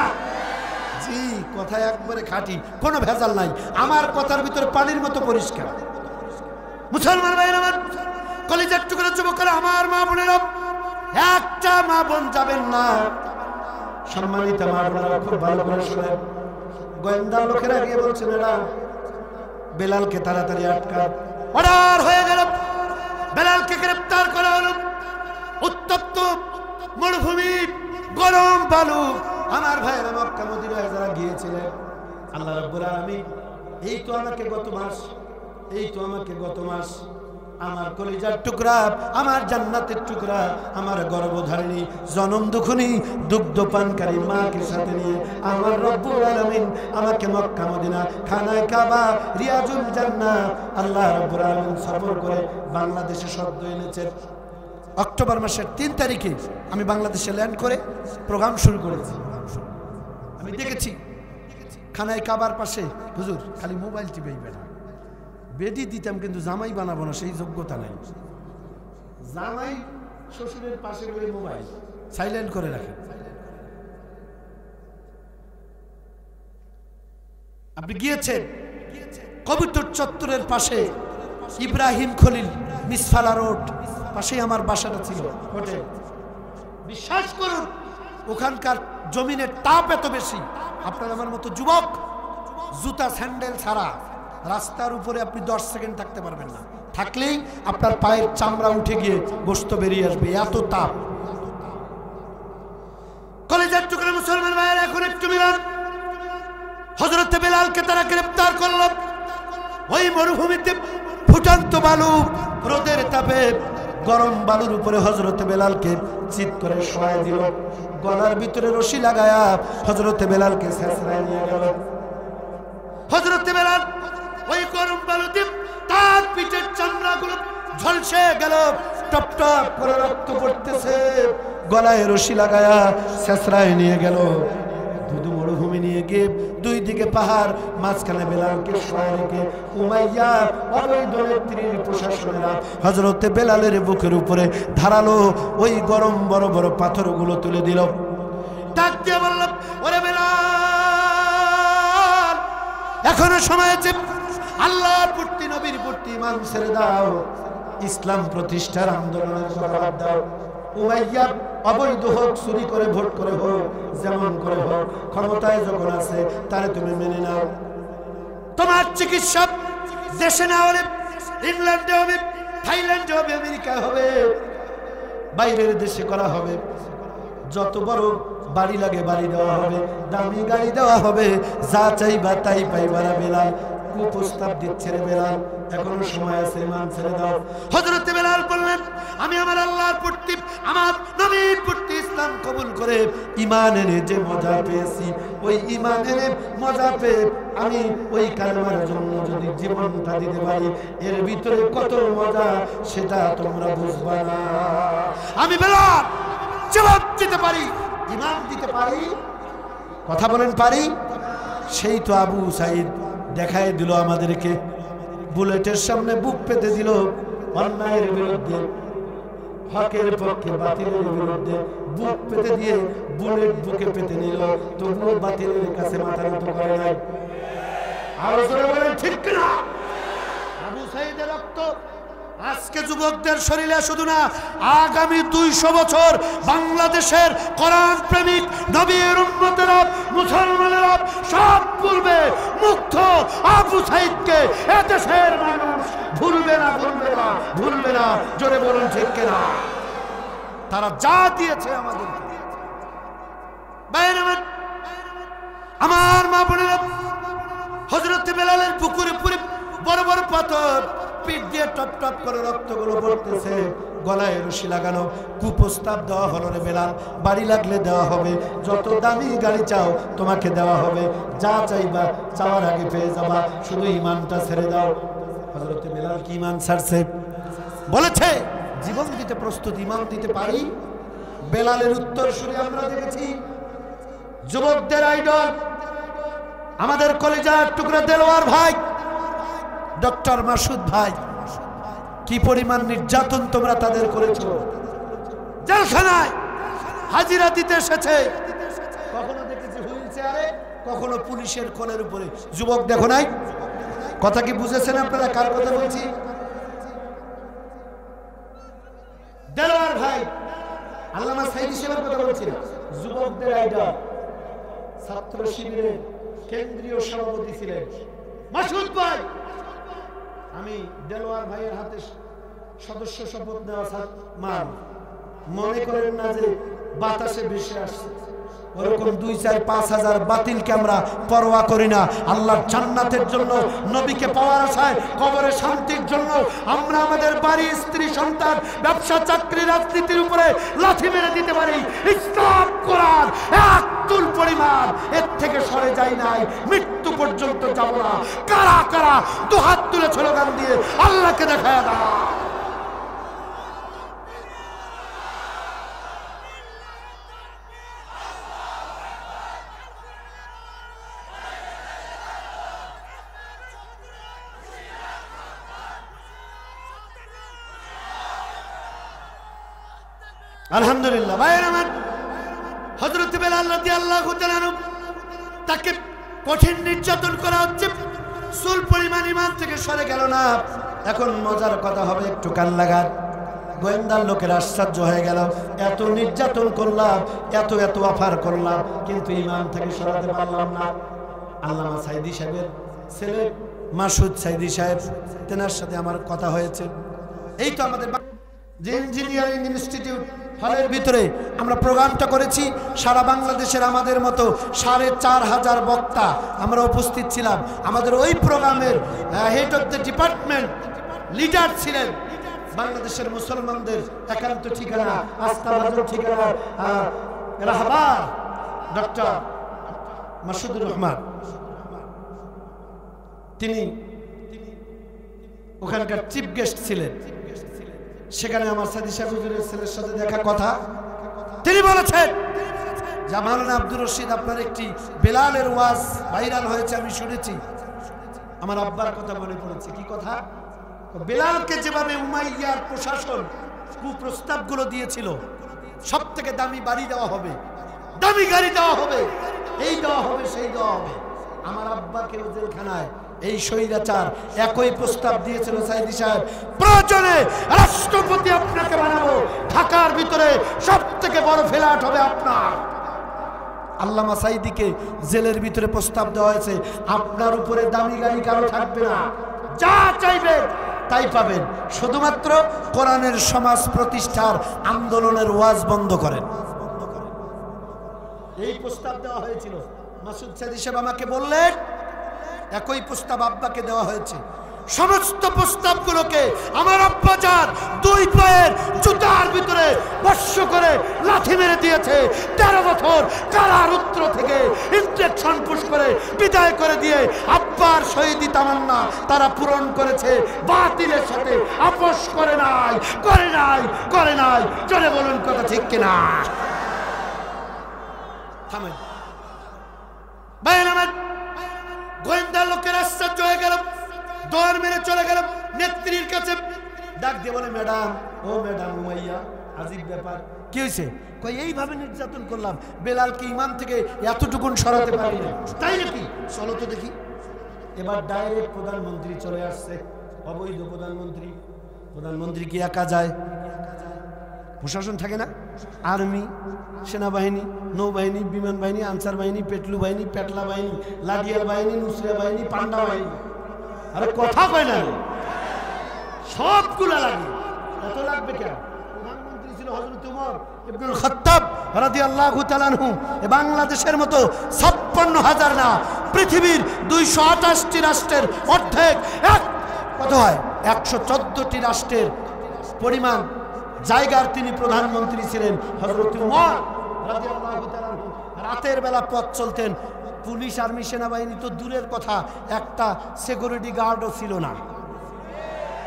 Speaker 1: জি, কথা একবারে খাঁটি, কোনো ভেজাল নাই। আমার কথার ভিতরে পানির মতো পরিষ্কার। মুসলমান ভাইরা আমার, কলিজার টুকরা যুবকেরা, আমার মা বোনেরা, একটা মা বোন যাবেন না। সম্মানিত মা বোনেরা খুব ভালো করে শুনেন। গোয়েন্দা লোকেরা গিয়ে বলছে, না বেলালকে তাড়াতাড়ি আটকা। অর্ডার হয়ে গেল, বেলালকে গ্রেফতার করা হলো। উত্তপ্ত মরুভূমি, গরম বালু। আমার ভাইয়েরা মক্কা মদিনায় যারা গিয়েছিলেন, আল্লাহ রাব্বুল আলামিন এই তো আমাকে গত মাস আমার কলিজার টুকরা, আমার জান্নাতের টুকরা, আমার গর্ভধারিণী জনম দুখুনি দুগ্ধ পানকারী মাকে সাথে নিয়ে আমার রব্বুল আলামিন আমাকে মক্কা মদিনা, খানায় কাবা, রিয়াজুল জান্নাহ আল্লাহ রাব্বুল আলামিন সফর করে বাংলাদেশে শব্দ এনেছেন। অক্টোবর মাসের 3 তারিখে আমি বাংলাদেশে ল্যান্ড করে প্রোগ্রাম শুরু করেছি। আমি দেখেছি খানায় কাবার পাশে, হুজুর খালি মোবাইল টিপেই বেড়া, বেদি দিতাম কিন্তু জামাই বানাবো না, সেই যোগ্যতা নাই। জামাই শ্বশুরের পাশে বলে মোবাইল সাইলেন্ট করে রাখেন। আপনি গিয়েছেন কবুতর চত্বরের পাশে ইব্রাহিম খলিল মিসফালা রোড পাশে আমার বাসাটা ছিল, হোটেল। বিশ্বাস করুন, ওখানকার জমিনের তাপ এত বেশি, আপনার আমার মতো যুবক জুতা স্যান্ডেল ছাড়া রাস্তার উপরে আপনি 10 সেকেন্ড থাকতে পারবেন না। থাকলেই আপনার পায়ের চামড়া উঠে গিয়ে গোশত বেরিয়ে আসবে, এত তাপ। কলেজের টুকরা মুসলমান ভাইয়ের এখন একটু মিলান। হযরত বেলালকে তারা গ্রেফতার করল। ওই মরুভূমিতে ফুটন্ত বালু, রোদের তাপে গরম বালুর উপরে হযরত বেলালকে চিৎ করে শোয়ায় দিল। গলার ভিতরে রশি লাগায়া হযরত বেলালকে ছেঁচড়ায় নিয়ে গেল। হযরত বেলাল ওই গরম বালুতে তার পিঠের চামড়াগুলো ঝলসে গেল, টপ টপ করে রক্ত পড়তেছে। গলায় রশি লাগায়া ছেঁচড়ায় নিয়ে গেল। ধুধু মরুভূমি নিয়ে গিয়ে দুই দিকে পাহাড়, মাঝখানে বেলালকে শোয়ায় রেখে উমাইয়া অবৈধ নেত্রীর প্রশাসনেরা হযরত বেলালের বুকের উপরে ধারালো ওই গরম বড় বড় পাথরগুলো তুলে দিল। ডাক দিয়ে বলল, ওরে বেলাল, এখনো সময় আছে, আল্লাহর প্রতি নবীর প্রতি ঈমান ছেড়ে দাও, ইসলাম প্রতিষ্ঠার আন্দোলনের কথা বাদ দাও। উমাইয়া অবৈধ হোক, চুরি করে ভোট করে হোক, যেমন করে হোক, ক্ষমতায় যখন আছে তারে তুমি মেনে নাও। তোমার চিকিৎসা দেশে না হলে ইংল্যান্ডে হবে, থাইল্যান্ডে হবে, আমেরিকায় হবে, বাইরের দেশে করা হবে। যত বড় বাড়ি লাগে বাড়ি দেওয়া হবে, দামি গাড়ি দেওয়া হবে, যা চাইবা তাই পাইবা। বেলাল কুপ্রস্তাব দিচ্ছে রে বেলাল, এখনো সময় আছে, ঈমান ছেড়ে দাও। হযরত বেলাল বললেন, আমি আমার আল্লাহর প্রতি, আমার নবীর প্রতি ইসলাম কবুল করে ঈমান এনে যে মজা পেয়েছি, ওই ঈমান এনে মজা পেয়ে আমি ওই কালেমার জন্য যদি জীবনটা দিতে পারি, এর ভিতরে কত মজা সেটা তোমরা বুঝবা না। আমি বেলাল জবাব দিতে পারি, ঈমান দিতে পারি, কথা বলেন পারি। সেই তো আবু সাইদ দেখাই দিল আমাদেরকে, বুলেটের সামনে বুক পেতে দিল, অন্যায়ের বিরুদ্ধে, হকের পক্ষে বাতিলের বিরুদ্ধে বুক পেতে দিয়ে বুলেট বুকে পেতে নিল, তবুও বাতিলের কাছে মাথা নত করে নাই। আর জোরে বলেন ঠিক কিনা? আবু সাইদের রক্ত আজকে যুবকদের শরীরে শুধু না, আগামী 200 বছর বাংলাদেশের কোরআন প্রেমিক নবীর উম্মতেরা, মুসলমানেরা সব ভুলবে মুগ্ধ আবু সাইদকে। এদেশের মানুষ ভুলবে না, ভুলবে না, ভুলবে না। জোরে বলুন ঠিক কিনা? তারা যা দিয়েছে আমাদেরকে। আমার মা বোনেরা, হযরত বেলালের পুকুরে পুরে বড় বড় পাথর, পিঠ দিয়ে টপ টপ করে রক্তগুলো পড়তেছে, গলায় রশি লাগানো। কুপ্রস্তাব দেওয়া হলো রে বেলাল, বাড়ি লাগলে দেওয়া হবে, যত দামি গাড়ি চাও তোমাকে দেওয়া হবে, যা চাইবা চাওয়ার আগে পেয়ে যাবা, শুধু ঈমানটা ছেড়ে দাও। হযরত বেলাল কি ঈমান ছাড়ছে? বলেছে জীবন দিতে প্রস্তুত, ঈমান দিতে পারি। বেলালের উত্তর শুনে আমরা দেখেছি যুবকদের আইডল আমাদের কলিজার টুকরা দেলোয়ার ভাই ডক্টর মাসুদ ভাই, কি পরিমাণ নির্যাতন তোমরা তাদের করেছো। জেলখানায় হাজিরা দিতে এসেছে, কখনো দেখেছি হুইল চেয়ারে, কখনো পুলিশের কোলের উপরে। যুবক দেখো নাই? কথা কি বুঝেছেন আপনারা কার কথা বলছি? দেলোয়ার ভাই, আল্লামা সাইদি সাহেবের কথা বলছি না, যুবকদের আইডল, ছাত্র শিবিরের কেন্দ্রীয় সভাপতি ছিলেন মাসুদ ভাই। আমি দেলোয়ার ভাইয়ের হাতে সদস্য শপথ নেওয়া মান, মনে করেন না যে বাতাসে ভেসে আসছে, ওরকম 2, 4, 5 হাজার বাতিলকে আমরা পরোয়া করি না। আল্লাহর জান্নাতের জন্য, নবীকে পাওয়ার আশায়, কবরে শান্তির জন্য আমরা আমাদের বাড়ি, স্ত্রী, সন্তান, ব্যবসা, চাকরি, রাজনীতির উপরে লাথি মেরে দিতে পারি। ইসলাম কোরআন এক তুল পরিমাণ এর থেকে সরে যায় নাই, মৃত্যু পর্যন্ত যাব না। কারা কারা দুহাত তুলে স্লোগান দিয়ে আল্লাহকে দেখায় দাও। আলহামদুলিল্লাহ। ভাইয়ের আমার, হযরত বেলাল রাদিয়াল্লাহু তাআলা আনহু, তাকে কঠিন নির্যাতন করা হচ্ছে, চুল পরিমাণ ঈমান থেকে সরে গেল না। এখন মজার কথা হবে, একটু কান লাগান। গোয়েন্দার লোকের আশ্চর্য হয়ে গেল, এত নির্যাতন করলাম, এত এত অফার করলাম, কিন্তু ঈমান থেকে সরাতে পারলাম না। আল্লামা সাইদি সাহেবের ছেলে মাসুদ সাইদি সাহেব, তেনার সাথে আমার কথা হয়েছে। এই তো আমাদের যে ইঞ্জিনিয়ারিং ইনস্টিটিউট হলের ভিতরে আমরা প্রোগ্রামটা করেছি, সারা বাংলাদেশের আমাদের মতো 4,500 বক্তা আমরা উপস্থিত ছিলাম। আমাদের ওই প্রোগ্রামের head of the department leader ছিলেন বাংলাদেশের মুসলমানদের একান্ত ঠিকানা, আস্থাভাজন ঠিকানা, রাহবার ডক্টর মাসুদুর রহমান। তিনি ওখানকার চিফ গেস্ট ছিলেন। সেখানে আমার সাইদি সাহেব হুজুরের ছেলের সাথে দেখা কথা, তিনি বলেছেন যে মাওলানা আব্দুর রশিদ, আপনার একটি বেলালের ওয়াজ ভাইরাল হয়েছে, আমি শুনেছি। আমার আব্বার কথা মনে পড়েছে। কি কথা? বেলালকে যেভাবে উমাইয়ার প্রশাসন কুপ্রস্তাবগুলো দিয়েছিল, সব থেকে দামি বাড়ি দেওয়া হবে, দামি গাড়ি দেওয়া হবে, এই দেওয়া হবে, সেই দেওয়া হবে। আমার আব্বাকে জেলখানায় এই স্বৈরাচার একই প্রস্তাব দিয়েছিল সাইদি সাহেব, প্রয়োজনে রাষ্ট্রপতি আপনাকে বানাবো, ঢাকার ভিতরে সব থেকে বড় ফ্ল্যাট হবে আপনার। আল্লামা সাইদিকে জেলের ভিতরে প্রস্তাব দেওয়া হয়েছে, আপনার উপরে দামি গাড়ি কারো থাকবে না, যা চাইবেন তাই পাবেন, শুধুমাত্র কোরআনের সমাজ প্রতিষ্ঠার আন্দোলনের ওয়াজ বন্ধ করেন। এই প্রস্তাব দেওয়া হয়েছিল। মাসুদ সাইদি সাহেব আমাকে বললেন, একই প্রস্তাব আব্বাকে দেওয়া হয়েছে। সমস্ত প্রস্তাবগুলোকে আমার আব্বাজান দুই পায়ের জুতার ভিতরে বর্ষ করে লাথি মেরে দিয়েছে। 13 বছর কারারুদ্র থেকে ইনজেকশন পুশ করে বিদায় করে দিয়ে আব্বার শহীদি তামান্না তারা পূরণ করেছে। বাতিলের সাথে আপোষ করে নাই, করে নাই, করে নাই। জোরে বলুন কথা ঠিক কিনা? থামেন ভাই, আমার গোয়েন্দা লোকের আশ্চর্য হয়ে গেল, দৌড় মেরে চলে গেল নেত্রীর কাছে। ডাক দিয়ে বলে, ম্যাডাম, ও ম্যাডাম উমাইয়া, আজীব ব্যাপার। কি হয়েছে? কই এইভাবে নির্যাতন করলাম, বেলালকে ইমান থেকে এতটুকুন সরাতে পারি না। তাই নাকি? চলো তো দেখি। এবার ডাইরেক্ট প্রধানমন্ত্রী চলে আসছে, অবৈধ প্রধানমন্ত্রী। প্রধানমন্ত্রী কি একা যায়? প্রশাসন থাকে না? আর্মি, সেনাবাহিনী, নৌবাহিনী, বিমান বাহিনী, আনসার বাহিনী, পেটলু বাহিনী, পেটলা বাহিনী, লাডিয়াল বাহিনী, নুসরা বাহিনী, পান্ডা বাহিনী। আরে কথা কয় না, সবগুলা লাগে। এত লাগবে কেন? প্রধানমন্ত্রী ছিল হযরত ওমর ইবনুল খাত্তাব রাদিয়াল্লাহু তাআলা আনহু। বাংলাদেশের মতো 56,000 না, পৃথিবীর 228টি রাষ্ট্রের অর্ধেক, কত হয় 114টি রাষ্ট্রের পরিমাণ জায়গার তিনি প্রধানমন্ত্রী ছিলেন হযরত ওমর রাদিয়াল্লাহু তাআলা আনহু। রাতের বেলা পথ চলতেন, পুলিশ, আর্মি, সেনাবাহিনী তো দূরের কথা, একটা সিকিউরিটি গার্ডও ছিল না।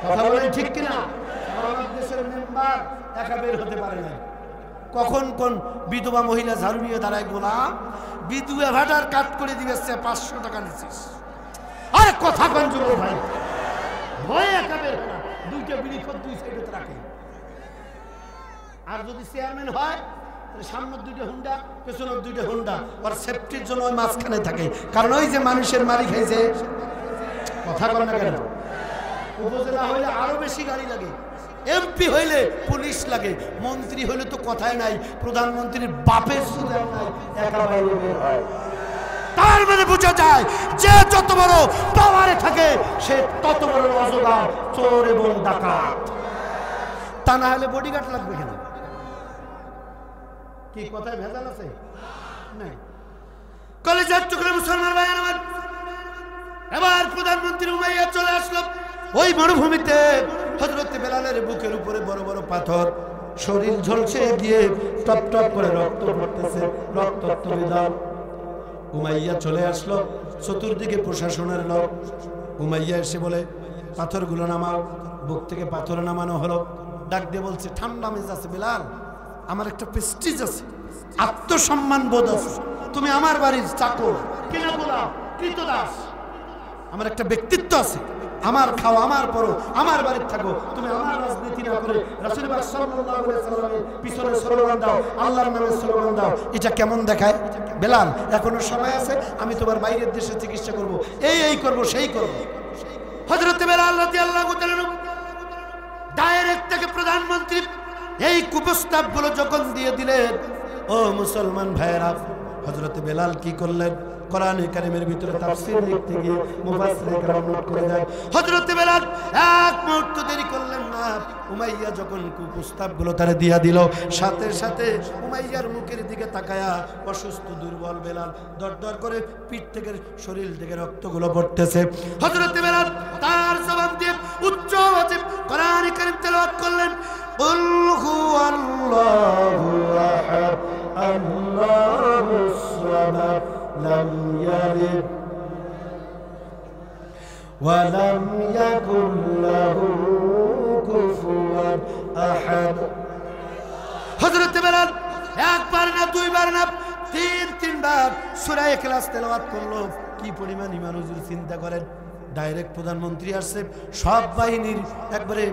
Speaker 1: কথা বলেন ঠিক কিনা? আমাদের দেশের মেম্বার একা বের হতে পারে না। কখন কোন বিধবা মহিলা ঝাড়ু নিয়ে দাঁড়ায়, গোলাম বিধবা ভাটার কাট করে দিবে, 500 টাকা নিচ্ছিস। আরে কথা কোন যুব ভাই, ভয় একা বের হয় না, দুইটা বিড়ি খোদ দুই সাইডে রাখে। আর যদি চেয়ারম্যান হয়, সামনের 2টা হুন্ডা, পেছনের 2টা হুন্ডা, আর সেফটির জন্য ওই মাঝখানে থাকে। কারণ ওই যে মানুষের মারি খাইছে। কথা বলে না কেন? উপজেলা হইলে আরো বেশি গাড়ি লাগে, এমপি হইলে পুলিশ লাগে, মন্ত্রী হইলে তো কথাই নাই, প্রধানমন্ত্রীর বাপের সুযোগ নাই, একা বাইরে বের হয়। তার মানে বোঝা যায় যে যত বড় পাওয়ারে থাকে সে তত বড় অজগর, চোর এবং ডাকাত। তা না হলে বডিগার্ড লাগবে কেন? কি কথায় ভেজাল আছে? নাই। কলেজের টুকরো মুসলমান ভাই আমার, এবার প্রধানমন্ত্রী উমাইয়া চলে আসলো। ওই মরুভূমিতে হযরত বেলালের বুকের উপরে বড় বড় পাথর, শরীর ঝলসে গিয়ে টপ টপ করে রক্ত পড়তেছে, রক্তাক্ত বেলাল। উমাইয়া চলে আসলো, চতুর্দিকে প্রশাসনের লোক। উমাইয়া এসে বলে, পাথরগুলো নামাও। বুক থেকে পাথর নামানো হলো। ডাক দিয়ে বলছে, ঠান্ডা মেজ আছে বেলাল, আমার একটা প্রেস্টিজ আছে, আত্মসম্মান বোধ আছে। তুমি আমার বাড়ির চাকর, কিনা গোলাম, কৃতদাস। আমার একটা ব্যক্তিত্ব আছে, আমার খাও, আমার পরো, আমার বাড়িতে থাকো। তুমি আমার রাজনীতি না করে রাসূল পাক সাল্লাল্লাহু আলাইহি ওয়াসাল্লামের পিছনে স্লোগান দাও, আল্লাহর নামে স্লোগান দাও। এটা কেমন দেখায়? বেলাল, এখনো সময় আছে, আমি তোমার বাইরের দেশে চিকিৎসা করব, এই করব, সেই করব। হযরত বেলাল রাদিয়াল্লাহু তাআলা ডাইরেক্ট থেকে প্রধানমন্ত্রী এই কুপ্রস্তাবগুলো যখন দিয়ে দিলেন, ও মুসলমান ভাইয়েরা, হযরত বেলাল কি করলেন? কোরআনে কারীমের ভিতরে তাফসীর লিখতে গিয়ে মুফাসসিরিন কেরাম নোট করে যায়, হযরত বেলাল এক মুহূর্ত দেরি করলেন না। উমাইয়া যখন কুপ্রস্তাবগুলো তারে দিয়া দিল, সাথে সাথে উমাইয়ার মুখের দিকে তাকায়া অসুস্থ দুর্বল বেলাল দরদর করে পিঠ থেকে, শরীর থেকে রক্তগুলো পড়তেছে। হযরত বেলাল তার জবান দিয়ে উচ্চ আওয়াজে কোরআনে কারীম তেলাওয়াত করলেন, কুল হুয়াল্লাহু আহাদ আল্লাহুস সামাদ লাম ইয়ালিদ ওয়া লাম ইয়াকুল লাহু কুফুয়ান আহাদ। হযরত বেলাল একবার না, দুইবার না, তিনবার সূরা ইখলাস তেলাওয়াত করলো। কি পরিমাণ ঈমান হুজুর চিন্তা করেন। ডাইরেক্ট প্রধানমন্ত্রী আসছে, সব বাহিনীর একবারে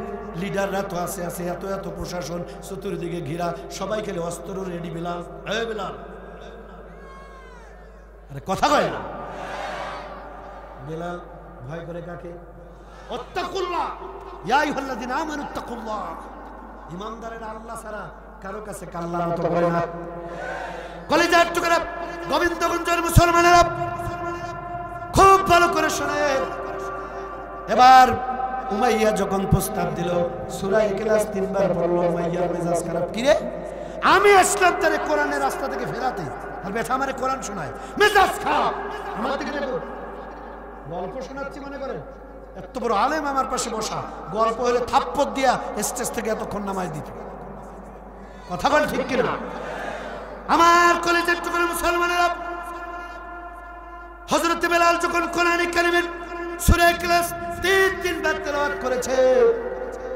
Speaker 1: লিডাররা তো আছে, এত এত প্রশাসন চতুর্দিকে ঘেরা, সবাই খেলে অস্ত্র রেডি। বেলাল, এই বেলাল, আরে কথা কয় না। বেলাল ভয় করে কাকে? আত্তাকুল্লাহ, ইয়া আইয়ুহাল্লাযিনা আমানু আত্তাকুল্লাহ। ঈমানদারেরা আল্লাহ ছাড়া কারো কাছে কাল্লার মতো করে না। কলেজার টুকরা গোবিন্দগঞ্জের মুসলমানেরা খুব ভালো করে শোনেন। এবার উমাইয়া যখন প্রস্তাব দিল, সূরা ইখলাস 3বার পড়লো, উমাইয়ার মেজাজ খারাপ। কিরে, আমি আসলাম তারে কোরআনের রাস্তা থেকে ফেরাতে, আর বেটা আমারে কোরআন শোনায়, মেজাজ খারাপ। আমার দিকে দেখো, গল্প শোনাচ্ছি মনে করেন? এত বড় আলেম আমার পাশে বসা, গল্প হলে থাপ্পড় দিয়া স্টেজ থেকে এতক্ষণ নামাজ দিত। কথা বল ঠিক কিনা? আমার কলেজের টুকরো মুসলমানেরা, হযরত বেলাল যখন কোরআনে কারিমের সূরা ইখলাস 3 বার তেলাওয়াত করেছে,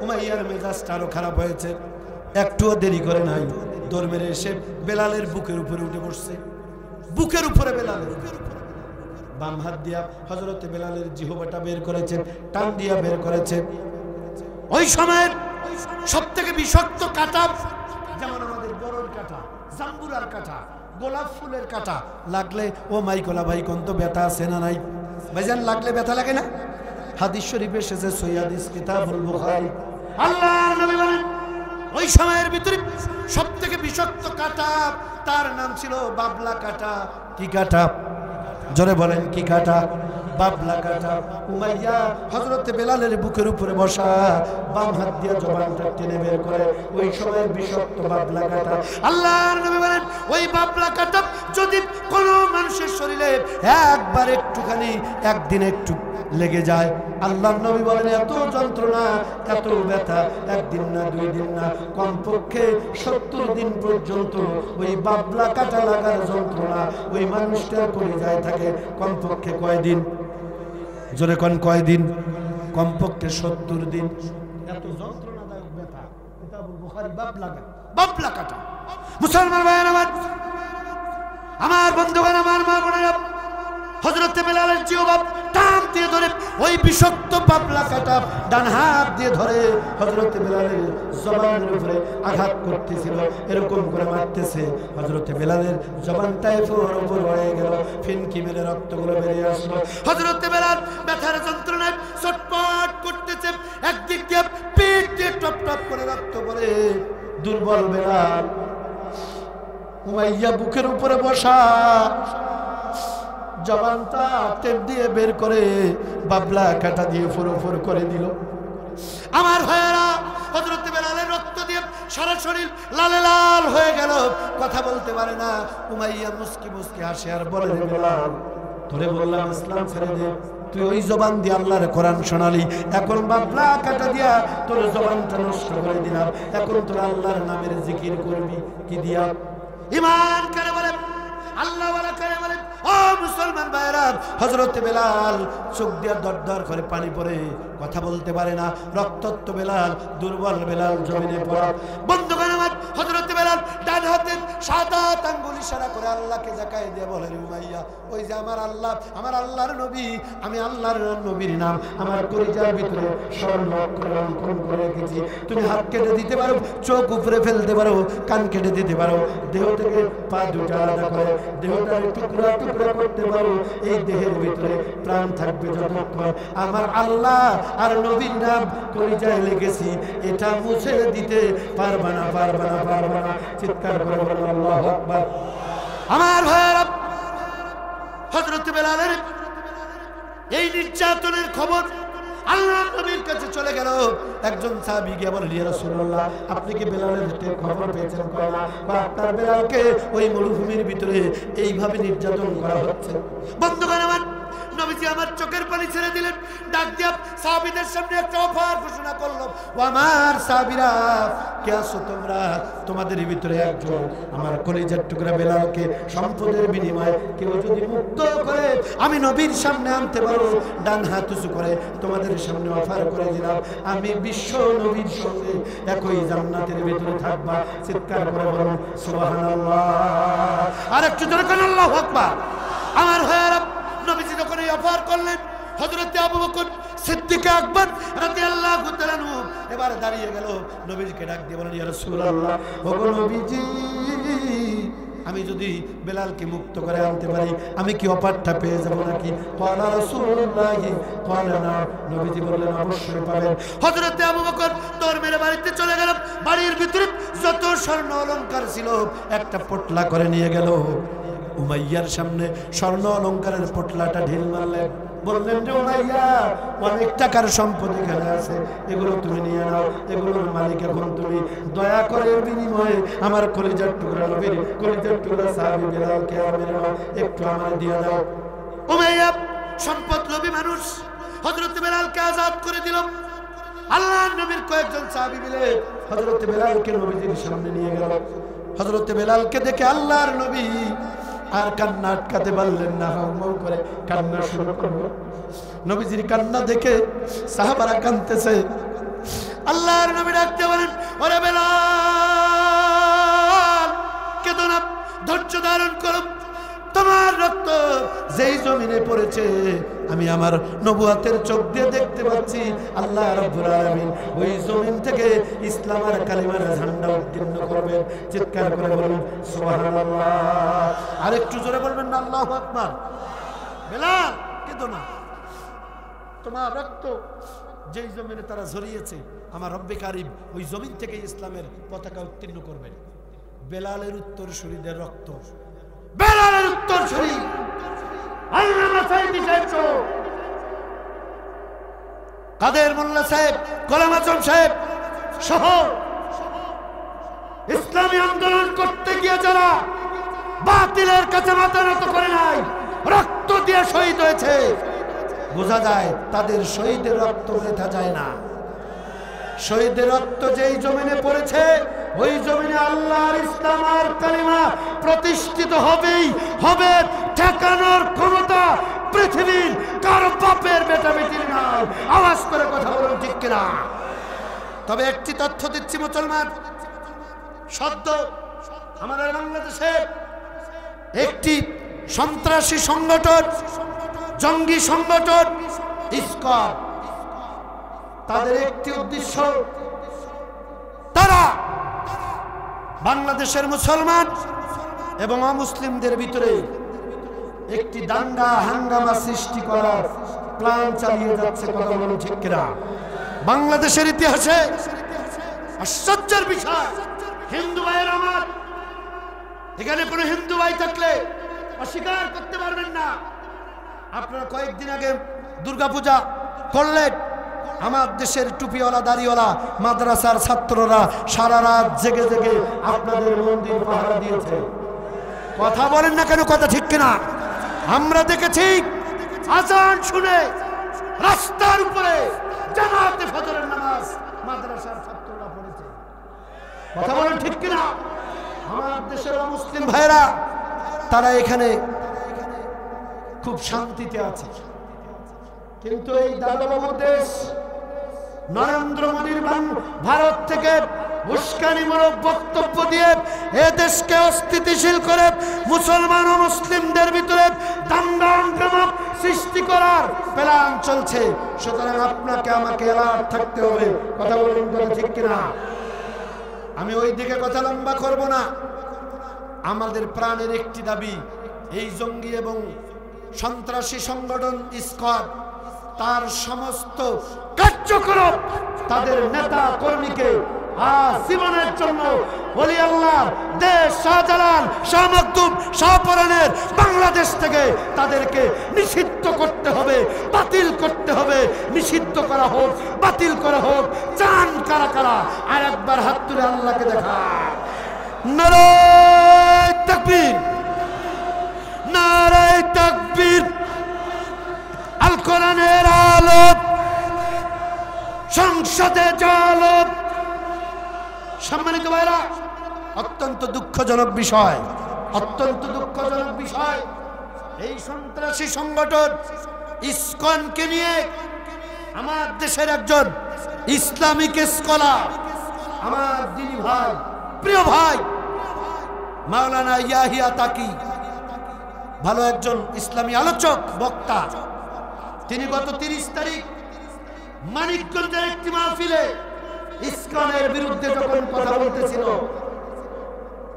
Speaker 1: উমাইয়ার মেজাজটা আরো খারাপ হয়েছে। একটুও দেরি করে নাই, দৌড় মেরে এসে বেলালের বুকের উপরে উঠে বসছে। বুকের উপরে বেলালের, বাম হাত দিয়া হযরত বেলালের জিহ্বাটা বের করেছে, টান দিয়া বের করেছে। ওই সময়ের সবথেকে বিষাক্ত কাঁটা, যেমন আমাদের বড়র কাঁটা, জাম্বুরার কাঁটা, গোলাপ ফুলের কাঁটা লাগলে, ও মাইকলা ভাই কোন তো ব্যথা আছে না নাই? ভাইজান লাগলে ব্যথা লাগে না? হাদিস শরীফে এসেছে, সহিহ হাদিস কিতাবুল বুখারী, আল্লাহর নবী বলেন ওই সময়ের ভিতরে সবথেকে বিষাক্ত কাঁটা, তার নাম ছিল বাবলা কাঁটা। কি কাঁটা? জোরে বলেন কি কাঁটা? বাবলা কাঁটা। উমাইয়া হযরত বেলালের বুকের উপরে বসা, বাম হাত দিয়ে জবানটা টেনে বের করে ওই সময়ের বিষাক্ত বাবলা কাঁটা। আল্লাহর নবী বলেন ওই বাবলা কাঁটা যদি কোনো মানুষের শরীরে একবার একটুখানি, একদিন একটু লেগে যায়, আল্লাহর নবী বলেন এত যন্ত্রণা, এত ব্যথা, একদিন না, 2 দিন না, কমপক্ষে 70 দিন পর্যন্ত ওই বাবলা কাঁটা লাগার যন্ত্রণা ওই মানুষটার কলিজায় থাকে। কমপক্ষে কয় দিন? জোরে কোন কয় দিন? কমপক্ষে 70 দিন। এত যন্ত্রণাদায়ক ব্যথা। কিতাবুল বুখারী, বাবলা কাঁটা। মুসলমান ভাইয়েরা আমার বন্ধুগণ, আমার মা বোনেরা, হযরত বেলালের জিহ্বা টান দিয়ে ধরে ওই বিষাক্ত বাবলা কাঁটা ডান হাত দিয়ে ধরে হযরত বেলালের জবানের উপরে আঘাত করতেছিল, এরকম করে মারতেছে। হযরত বেলালের জবানটা উপর হয়ে গেল, ফিনকি মেরে রক্তগুলো বেরিয়ে আসলো। হযরত বেলাল ব্যথার যন্ত্রণায় ছটফট করতেছে, একদিক দিয়ে পেট দিয়ে টপ টপ করে রক্ত পড়ে। দুর্বল বেলাল, উমাইয়া বুকের উপরে বসা, জবানটা টেপ দিয়ে বের করে বাবলা কাঁটা দিয়ে ফুরফুর করে দিল। আমার ভাইয়েরা, হযরত বেলালের রক্ত দিয়ে সারা শরীর লালে লাল হয়ে গেল, কথা বলতে পারে না। উমাইয়া মুস্কি মুস্কি হাসে আর বলে, বেলাল তোরে বললাম ইসলাম ছেড়ে দে, তুই ওই জবান দিয়ে আল্লাহর কোরআন শোনালি, এখন বাবলা কাঁটা দিয়া তোর জবানটা নষ্ট করে দিলাম, এখন তোর আল্লাহর নামের জিকির করবি কি দিয়া? ঈমান করে বলে, আল্লাহ ওয়ালা করে বলে, ও মুসলমান ভাইরা, হযরত বেলাল চোখ দিয়ে দরদর করে পানি পড়ে, কথা বলতে পারে না। রক্তাক্ত বেলাল, দুর্বল বেলাল জমিনে পড়া। বন্ধুগণ আমার, হযরত বেলাল ডান হাতে 7 আঙ্গুল ইশারা করে আল্লাহকে জাকায় দিয়ে বলে, উমাইয়া ওই যে আমার আল্লাহ, আমার আল্লাহর নবী, আমি আল্লাহর নবীর নাম আমার কলিজার ভিতরে স্বর্ণ অক্ষরে অঙ্কন করে রেখেছি। তুমি হাত কেটে দিতে পারো, চোখ উপরে ফেলতে পারো, কান কেটে দিতে পারো, দেহ থেকে পা দুটো আলাদা করে দেহটার টুকরা টুকরা করতে পারো, এই দেহের ভিতরে প্রাণ থাকবে যতক্ষণ আমার আল্লাহ আর নবীর নাম কলিজায় লেগেছি, এটা মুছে দিতে পারবা না, পারবা না, পারবা না। চিৎকার করে বলেন আল্লাহু আকবার। আমার ভাইয়েরা, হযরত বেলালের এই নির্যাতনের খবর আল্লাহর নবীর কাছে চলে গেল। একজন সাহাবী গিয়ে বলে, ইয়া রাসূলুল্লাহ, আপনি কি বেলালের খবর পেয়েছেন? কয়না আপনার বেলালকে ওই মরুভূমির ভিতরে এইভাবে নির্যাতন করা হচ্ছে। বন্ধুগণ আমার, নবীজি আমার চোখের পানি ছেড়ে দিলেন, ডাক দিয়া সাহাবীদের সামনে একটা অফার ঘোষণা করলো, ও আমার সাহাবীরা, কে আছো তোমরা? তোমাদের ভিতরে একজন আমার কলিজার টুকরা বেলালকে সম্পদের বিনিময়ে কেউ যদি মুক্ত করে আমি নবীর সামনে আনতে পারো, ডান হাত উঁচু করে তোমাদের সামনে অফার করে দিলাম, আমি বিশ্ব নবীর সঙ্গে একই জান্নাতের ভিতরে থাকবা। চিৎকার করে বলুন সুবহানাল্লাহ। আর একটু জোরে বলুন আল্লাহু আকবার। আমার ভাইয়েরা, নবীজি যখন এই অফার করলেন, হযরত আবু বকর সিদ্দিক আকবর রাদিয়াল্লাহু তাআলা আনহু এবার দাঁড়িয়ে গেল, নবীজিকে ডাক দিয়ে বলেন, ইয়া রাসূলুল্লাহ, ওগো নবীজি, আমি যদি বেলালকে মুক্ত করে আনতে পারি, আমি কি অফারটা পেয়ে যাব নাকি? ক্বালা রাসূলুল্লাহ ক্বালা না, নবীজি বললেন অবশ্যই পাবেন। হযরত আবু বকর দৌড় মেরে বাড়িতে চলে গেল, বাড়ির ভিতরে যত স্বর্ণ অলংকার ছিল একটা পটলা করে নিয়ে গেল। উমাইয়ার সামনে স্বর্ণ অলংকারের পটলাটা ঢিল মারলেন, বললেন যে উমাইয়া, অনেক টাকার সম্পদ এখানে আছে, এগুলো তুমি নিয়ে নাও, এগুলোর মালিক এখন তুমি। দয়া করে বিনিময়ে আমার কলিজার টুকরা নবীর কলিজার টুকরা সাহাবী বেলালকে মেরে নাও, একটু আমার দিয়ে দাও। উমাইয়া সম্পদ লোভী মানুষ হযরত বেলালকে আজাদ করে দিল। আল্লাহর নবীর কয়েকজন সাহাবী মিলে হযরত বেলালকে নবীজির সামনে নিয়ে গেল। হযরত বেলালকে দেখে আল্লাহর নবী আর কান্না আটকাতে পারলেন না, হাউমাউ করে কান্না শুরু করলো। নবীজির কান্না দেখে সাহাবারা কাঁদতেছে। আল্লাহর নবী ডাকতে বলেন, ওরে বেলাল, কেঁদো না, ধৈর্য ধারণ করো। তোমার রক্ত যেই জমিনে পড়েছে আমি আমার নবুয়তের চোখ দিয়ে দেখতে পাচ্ছি আল্লাহ রাব্বুল আলামিন ওই জমিন থেকে ইসলাম আর কালিমার ঝান্ডা উত্তীর্ণ করবেন। চিৎকার করে বলুন সুবহানাল্লাহ। আর একটু জোরে বলবেন না আল্লাহু আকবার। বেলাল, কেঁদো না, তোমার রক্ত যেই জমিনে তারা ঝরিয়েছে আমার রব্বে কারিম ওই জমিন থেকে ইসলামের পতাকা উত্তীর্ণ করবেন। বেলালের উত্তরসূরিদের রক্ত, বেলালের উত্তরসূরি আল্লামা সাইদি সাহেব, কাদের মোল্লা সাহেব, গোলাম আজম সাহেব সহ ইসলামী আন্দোলন করতে গিয়ে যারা বাতিলের কাছে মাথা নত করে নাই, রক্ত দিয়ে শহীদ হয়েছে, বোঝা যায় তাদের শহীদের রক্ত বৃথা যায় না। শহীদের রক্ত যেই জমিনে পড়েছে ওই জমিনে আল্লাহর ইসলাম আর কালিমা প্রতিষ্ঠিত হবেই হবে। ঠেকানোর ক্ষমতা পৃথিবীর কারো বাপের বেটা বেটির নাই। আওয়াজ করে কথা বলুন ঠিক কিনা। তবে একটি তথ্য দিচ্ছি মুসলমান, সদ্য আমাদের বাংলাদেশে একটি সন্ত্রাসী সংগঠন, জঙ্গি সংগঠন ইসকন, তাদের একটি উদ্দেশ্য, তারা বাংলাদেশের মুসলমান এবং অমুসলিমদের ভিতরে একটি দাঙ্গা হাঙ্গামা সৃষ্টি করার প্ল্যান চালিয়ে যাচ্ছে। কথা বলুন ঠিক কিনা। বাংলাদেশের ইতিহাসে আশ্চর্যের বিষয়, হিন্দু ভাইয়ের আমার, এখানে কোনো হিন্দু ভাই থাকলে অস্বীকার করতে পারবেন না। আপনারা কয়েকদিন আগে দুর্গাপূজা করলেন, আমার দেশের টুপিওয়ালা দাড়িওয়ালা মাদ্রাসার ছাত্ররা সারা রাত জেগে জেগে আপনাদের মন্দির পাহারা দিয়েছে। কথা বলেন না কেন, কথা ঠিক কিনা। আমরা দেখেছি আজান শুনে রাস্তার উপরে জামাতে ফজরের নামাজ মাদ্রাসার ছাত্ররা পড়েছে। কথা বলেন ঠিক কিনা। আমার দেশের মুসলিম ভাইরা তারা এখানে খুব শান্তিতে আছে, কিন্তু এই দাদাবাবুর দেশ নরেন্দ্র মোদীর ভারত থেকে উস্কানিমূলক বক্তব্য দিয়ে এ দেশকে অস্থিতিশীল করে মুসলমান ও মুসলিমদের ভিতরে দাঙ্গা হাঙ্গামা সৃষ্টি করার প্ল্যান চলছে। সুতরাং আপনাকে আমাকে অ্যালার্ট থাকতে হবে। কথা বলুন ঠিক কিনা। আমি ওই দিকে কথা লম্বা করব না। আমাদের প্রাণের একটি দাবি, এই জঙ্গি এবং সন্ত্রাসী সংগঠন ইসকন তার সমস্ত কার্যক্রম তাদের নেতা কর্মীকে জীবনের জন্য ওলি আল্লাহ দেশ শাহজালাল শাহ মখদুম শাহপরানের বাংলাদেশ থেকে তাদেরকে নিষিদ্ধ করতে হবে, বাতিল করতে হবে। নিষিদ্ধ করা হোক, বাতিল করা হোক। চান কারা কারা? আর একবার হাত তুলে আল্লাহকে দেখা। নারায়ে তাকবীর, নারায়ে তাকবীর। আল কোরআনের আলো সংসদে জ্বালো। সম্মানিত ভাইরা, অত্যন্ত দুঃখজনক বিষয়, অত্যন্ত দুঃখজনক বিষয়, এই সন্ত্রাসী সংগঠন ইসকনকে নিয়ে আমার দেশের একজন ইসলামিক স্কলার, আমার দিনী ভাই, প্রিয় ভাই মাওলানা ইয়াহিয়া তাকি, ভালো একজন ইসলামী আলোচক বক্তা, তিনি গত 30 তারিখ মানিকগঞ্জের একটি মাহফিলে ইসকনের বিরুদ্ধে যখন কথা বলতেছিল,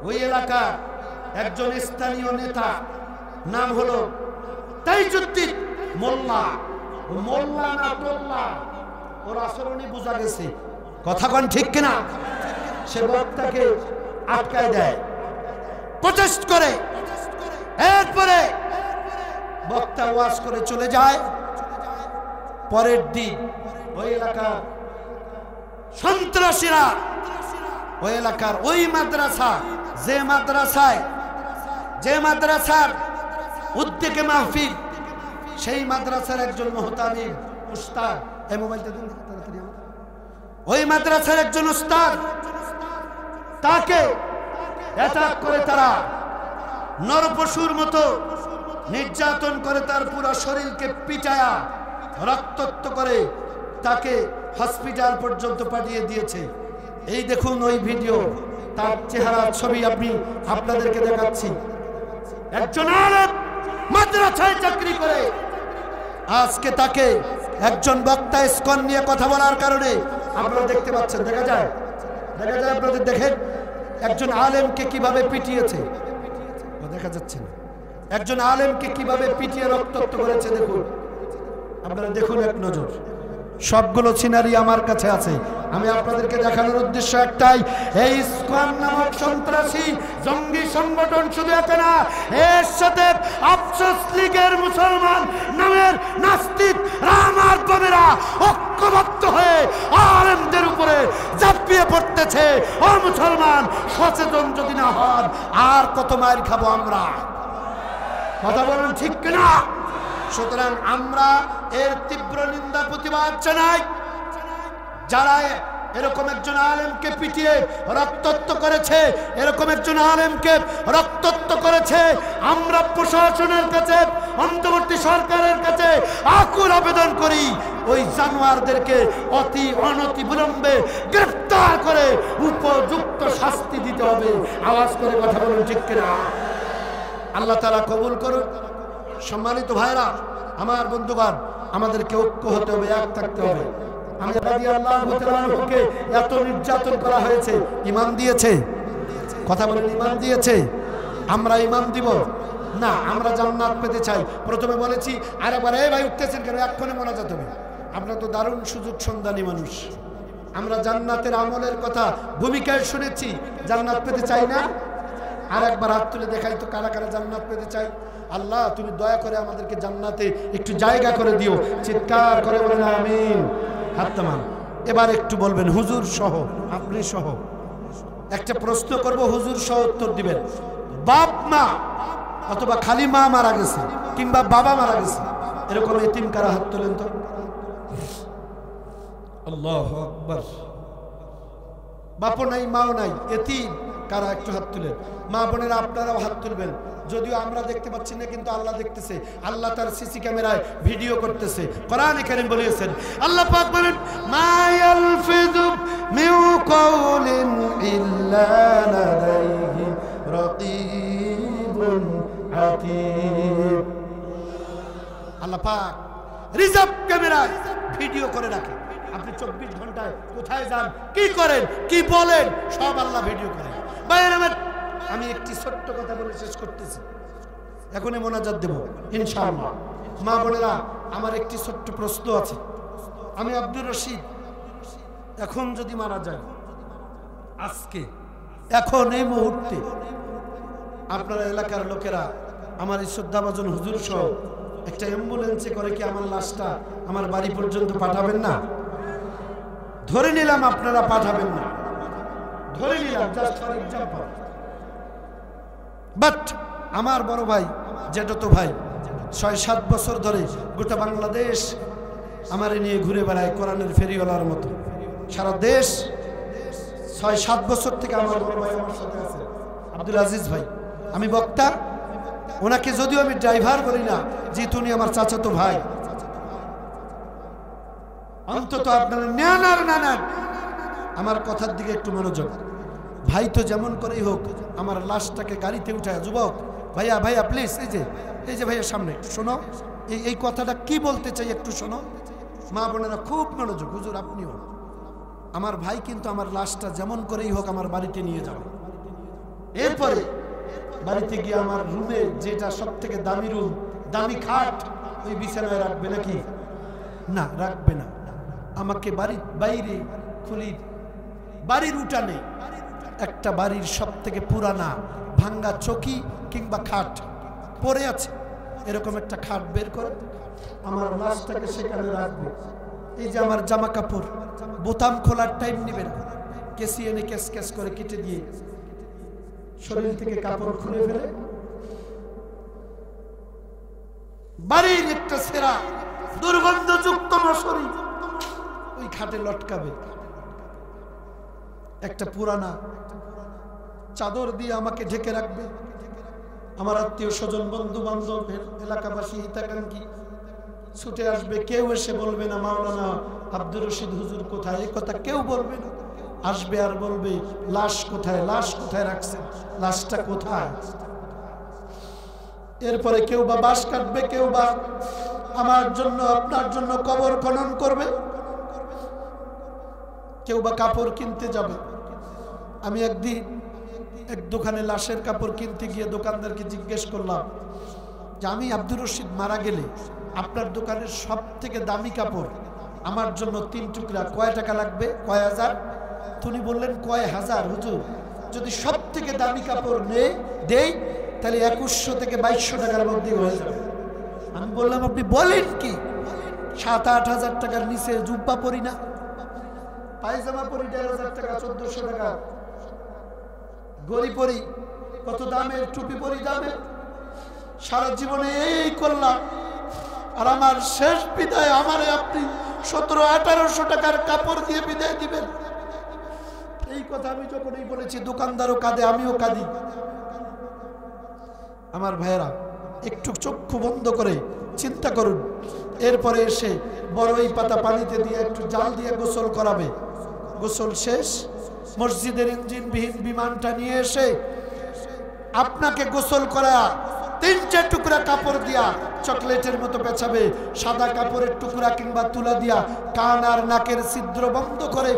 Speaker 1: ওই এলাকার একজন স্থানীয় নেতা, নাম হলো তাইজউদ্দিন মোল্লা, মোল্লা না টোল্লা, ওর আচরণই বোঝা গেছে। কথা কোন ঠিক কিনা। সে বক্তাকে আটকায় দেয়, প্রটেস্ট করে। এরপরে বক্তা ওয়াজ করে চলে যায়। পরের দিন ওই এলাকার সন্ত্রাসীরা ওই এলাকার ওই মাদ্রাসা, যে মাদ্রাসার উদ্যোগে মাহফিল, সেই মাদ্রাসার একজন মুহতামিম উস্তাদ, এই মোবাইলটা দিন তাড়াতাড়ি, ওই মাদ্রাসার একজন উস্তাদ, তাকে অ্যাটাক করে তারা নরপশুর মতো নির্যাতন করে, তার পুরো শরীরকে পিটায়া রক্তাক্ত করে তাকে হসপিটাল পর্যন্ত পাঠিয়ে দিয়েছে। এই দেখুন ওই ভিডিও, তার চেহারা ছবি আমি আপনাদেরকে দেখাচ্ছি। একজন আলেম মাদ্রাসায় চাকরি করে, আজকে তাকে একজন বক্তা ইসকন নিয়ে কথা বলার কারণে, আপনারা দেখতে পাচ্ছেন, দেখা যায় আপনাদের দেখেন একজন আলেমকে কিভাবে পিটিয়েছে, দেখা যাচ্ছে না, একজন আলেমকে কিভাবে পিটিয়ে রক্তাক্ত করেছে। দেখুন, আপনারা দেখুন এক নজর। সবগুলো সিনারি আমার কাছে আছে, আমি আপনাদেরকে দেখানোর উদ্দেশ্য একটাই, এই ইসকন নামক সন্ত্রাসী জঙ্গি সংগঠন শুধু একা না, এর সাথে আফসোস লীগের মুসলমান নামের নাস্তিক রামার বামেরা ঐক্যবদ্ধ হয়ে আলেমদের উপরে ঝাঁপিয়ে পড়তেছে। ও মুসলমান, সচেতন যদি না হন, আর কত মার খাবো আমরা? কথা বলেন ঠিক কিনা? সুতরাং আমরা এর তীব্র নিন্দা প্রতিবাদ জানাই। যারা এরকম একজন আলেমকে পিটিয়ে রক্তাক্ত করেছে, এরকম একজন আলেমকে রক্তাক্ত করেছে, আমরা প্রশাসনের কাছে, অন্তর্বর্তী সরকারের কাছে আকুল আবেদন করি, ওই জানোয়ারদেরকে অতি অনতি বিলম্বে গ্রেফতার করে উপযুক্ত শাস্তি দিতে হবে। আওয়াজ করে কথা বলুন ঠিক কিনা? আল্লাহ তাআলা কবুল করুন। সম্মানিত ভাইরা, আমার বন্ধুগণ, আমাদেরকে ঐক্য হতে হবে, এক থাকতে হবে। আমি রাদিয়াল্লাহু তাআলা আনহুকে এত নির্যাতন করা হয়েছে, ইমান দিয়েছে? কথা বলেন, ইমান দিয়েছে? আমরা ইমান দিব না, আমরা জান্নাত পেতে চাই। প্রথমে বলেছি, আরেকবার এই ভাই উঠতেছেন কেন, এক্ষুনি মোনাজাত হবে। আমরা তো দারুণ সুযোগ সন্ধানী মানুষ, আমরা জান্নাতের আমলের কথা ভূমিকায় শুনেছি, জান্নাত পেতে চাই না? আর একবার হাত তুলে দেখাই তো, কারা কারা জান্নাত পেতে চাই? আল্লাহ, তুমি দয়া করে আমাদেরকে জান্নাতে একটু জায়গা করে দিও। চিৎকার করে বলেন আমিন। হাত নামান। এবার একটু বলবেন হুজুর সহ, আপনি সহ। একটা প্রশ্ন করব, হুজুর সহ উত্তর দিবেন। বাপ মা অথবা খালি মা মারা গেছে কিংবা বাবা মারা গেছে, এরকম এতিম কারা? হাত তোলেন তো। আল্লাহু আকবার। বাপও নাই, মাও নাই, এতিম কারা? একটু হাত তুলেন। মা বোনেরা আপনারাও হাত তুলবেন। যদিও আমরা দেখতে পাচ্ছি না, কিন্তু আল্লাহ দেখতেছে। আল্লাহ তার সিসি ক্যামেরায় ভিডিও করতেছে। কোরআনে কারীম বলেছেন, আল্লাহ পাক বলেন, মা ইয়ালফিযু মিন কাওলিন ইল্লা লাদাইহি রাকীবুন আতীদ। আল্লাহ পাক রিজার্ভ ক্যামেরায় ভিডিও করে রাখে। আপনি 24 ঘন্টায় কোথায় যান, কি করেন, কি বলেন, সব আল্লাহ ভিডিও করেন। আমি একটি ছোট্ট কথা বলে শেষ করতেছি, এখনই মোনাজাত দেব ইনশাআল্লাহ। মা বোনেরা, আমার একটি ছোট্ট প্রশ্ন আছে। আমি আব্দুর রশিদ এখন যদি মারা যায়, আজকে এখন এই মুহূর্তে, আপনারা এলাকার লোকেরা আমার এই শ্রদ্ধাভাজন হুজুর সহ একটা অ্যাম্বুলেন্সে করে কি আমার লাশটা আমার বাড়ি পর্যন্ত পাঠাবেন না? ধরে নিলাম আপনারা পাঠাবেন না, ধরে নিলাম, জাস্ট ফর এক্সাম্পল। বাট আমার বড় ভাই, জেঠতো ভাই, ৬-৭ বছর ধরে গোটা বাংলাদেশ আমারে নিয়ে ঘুরে বেড়ায় কোরআনের ফেরিওয়ালার মতো। সারা দেশ ৬-৭ বছর থেকে আমার বড় ভাই আমার সাথে আছে, আব্দুল আজিজ ভাই। আমি বক্তা, ওনাকে যদিও আমি ড্রাইভার বলি না, যেহেতু উনি আমার চাচাতো ভাই। অন্তত আপনারা নেন আর না নেন, আমার কথার দিকে একটু মনোযোগ। ভাই তো যেমন করেই হোক আমার লাশটাকে গাড়িতে উঠায়, যুবক ভাইয়া, ভাইয়া প্লিজ, এই যে ভাইয়া সামনে একটু শোনো, এই কথাটা কি বলতে চাই একটু শোনো। মা বোনেরা খুব মনোযোগ, হুজুর আপনিও। আমার ভাই কিন্তু আমার লাশটা যেমন করেই হোক আমার বাড়িতে নিয়ে যাবে। এরপরে বাড়িতে গিয়ে আমার রুমে, যেটা সব থেকে দামি রুম, দামি খাট, ওই বিছানায় রাখবে নাকি? না, রাখবে না। আমাকে বাড়ির বাইরে খুলি, বাড়ির উঠানে একটা বাড়ির সব থেকে পুরানা ভাঙ্গা চৌকি কিংবা খাট পড়ে আছে, এরকম একটা খাট বের করে আমার লাশটাকে সেখানে রাখবে। এই যে আমার জামা কাপড়, বোতাম খোলার টাইম নেবে না, কেসি এনে কেস কেস করে কেটে দিয়ে শরীর থেকে কাপড় খুলে ফেলে বাড়ির একটা সেরা দুর্গন্ধযুক্ত মশারি ওই খাটে লটকাবে, একটা পুরানা চাদর দিয়ে আমাকে ঢেকে রাখবে। আমার আত্মীয় স্বজন, বন্ধু বান্ধব, এলাকাবাসী, হিতাকাঙ্ক্ষী ছুটে আসবে। কেউ এসে বলবে না মাওলানা আব্দুর রশিদ হুজুর কোথায়, এই কথা কেউ বলবে না। আসবে আর বলবে লাশ কোথায়, লাশ কোথায় রাখছেন, লাশটা কোথায়। এরপরে কেউ বা বাঁশ কাটবে, কেউ বা আমার জন্য আপনার জন্য কবর খনন করবে, কেউ বা কাপড় কিনতে যাবে। আমি একদিন এক দোকানে লাশের কাপড় কিনতে গিয়ে দোকানদারকে জিজ্ঞেস করলাম যে আমি আব্দুর রশিদ মারা গেলে আপনার দোকানের সব থেকে দামি কাপড় আমার জন্য 3 টুকরা কয় টাকা লাগবে, কয় হাজার? তিনি বললেন কয় হাজার হুজুর, যদি সব থেকে দামি কাপড় দেই তাহলে 2100 থেকে 2200 টাকার মধ্যে হয়ে যাবে। আমি বললাম আপনি বলেন কি, 7-8 হাজার টাকার নিচে জুব্বা পরি না, পায়জামা পরি 1500 টাকা, 1400 টাকা, গড়ি পরি কত দামের, টুপি পরি দামে, সারা জীবনে এই করলাম। আর আমার শেষ বিদায় আমারে আপনি 1700-1800 টাকার কাপড় দিয়ে বিদায় দিবেন। এই কথা আমি যখনই বলেছি দোকানদারও কাঁদে, আমিও কাঁদি। আমার ভাইয়েরা একটু চক্ষু বন্ধ করে চিন্তা করুন। এরপরে এসে বড়ই পাতা পানিতে দিয়ে একটু জাল দিয়ে গোসল করাবে। গোসল শেষ, মসজিদের ইঞ্জিনবিহীন বিমানটা নিয়ে এসে আপনাকে গোসল করা 3-4 টুকরা কাপড় দিয়া চকলেটের মতো পেছাবে। সাদা কাপড়ের টুকরা কিংবা তুলা দিয়া কান আর নাকের ছিদ্র বন্ধ করে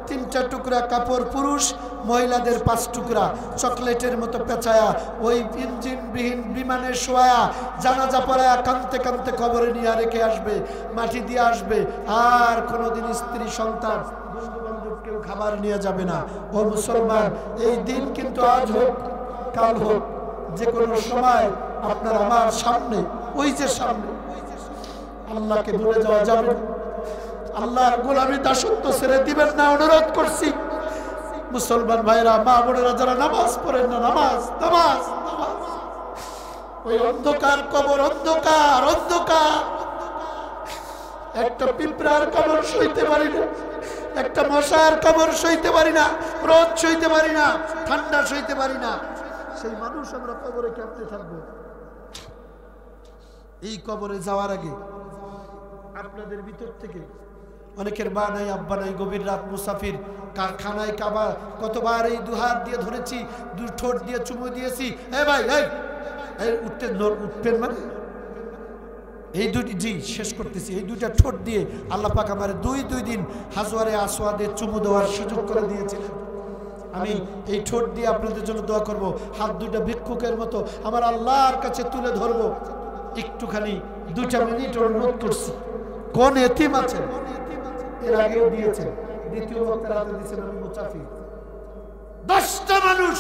Speaker 1: 3-4 টুকরা কাপড় পুরুষ, মহিলাদের 5 টুকরা চকলেটের মতো পেঁচায়া ওই ইঞ্জিনবিহীন বিমানে শোয়া জানাজা পড়ায়া কানতে কানতে কবরে নিয়ে রেখে আসবে, মাটি দিয়ে আসবে। আর কোনোদিন স্ত্রী, সন্তান, বন্ধু বান্ধব কেউ খাবার নিয়ে যাবে না। ও মুসলমান, এই দিন কিন্তু আজ হোক কাল হোক, যে কোনো সময় আপনার আমার সামনে, ওই যে সামনে, আল্লাহকে ভুলে যাওয়া যাবে না। আল্লাহর গোলামি দাসত্ব ছেড়ে দিবেন না, অনুরোধ করছি। মুসলমান ভাইরা, মা বোনেরা যারা নামাজ পড়েন না, নামাজ নামাজ নামাজ। ওই অন্ধকার কবর, অন্ধকার অন্ধকার। একটা পিঁপড়ার কবর সইতে পারি না, একটা মশার কবর সইতে পারি না, রোদ সইতে পারি না, ঠান্ডা সইতে পারি না। সেই মানুষ আমরা কবরে কেমনে থাকবো? এই কবরে যাওয়ার আগে আপনাদের ভিতর থেকে অনেকের মা নাই, আব্বা নাই, গভীর রাত মুসাফির, কারখানায় কাবা কতবার এই 2 হাত দিয়ে ধরেছি, 2 ঠোঁট দিয়ে চুমু দিয়েছি। এ ভাই এই উঠবেন মানে এই দুটি, জি শেষ করতেছি, এই 2টা ঠোঁট দিয়ে আল্লাহ পাক আমার 2 দিন হাজওয়ারে আসওয়াদে চুমু দেওয়ার সুযোগ করে দিয়েছিলেন। আমি এই ঠোঁট দিয়ে আপনাদের জন্য দোয়া করব। হাত 2টা ভিক্ষুকের মতো আমার আল্লাহর কাছে তুলে ধরবো। একটুখানি 2টা মিনিট অনুরোধ করছি। কোন এতিম আছে, এর আগেও দিয়েছে, দ্বিতীয় বক্তার হাতে দিয়েছেন আমি মুসাফির। 10টা মানুষ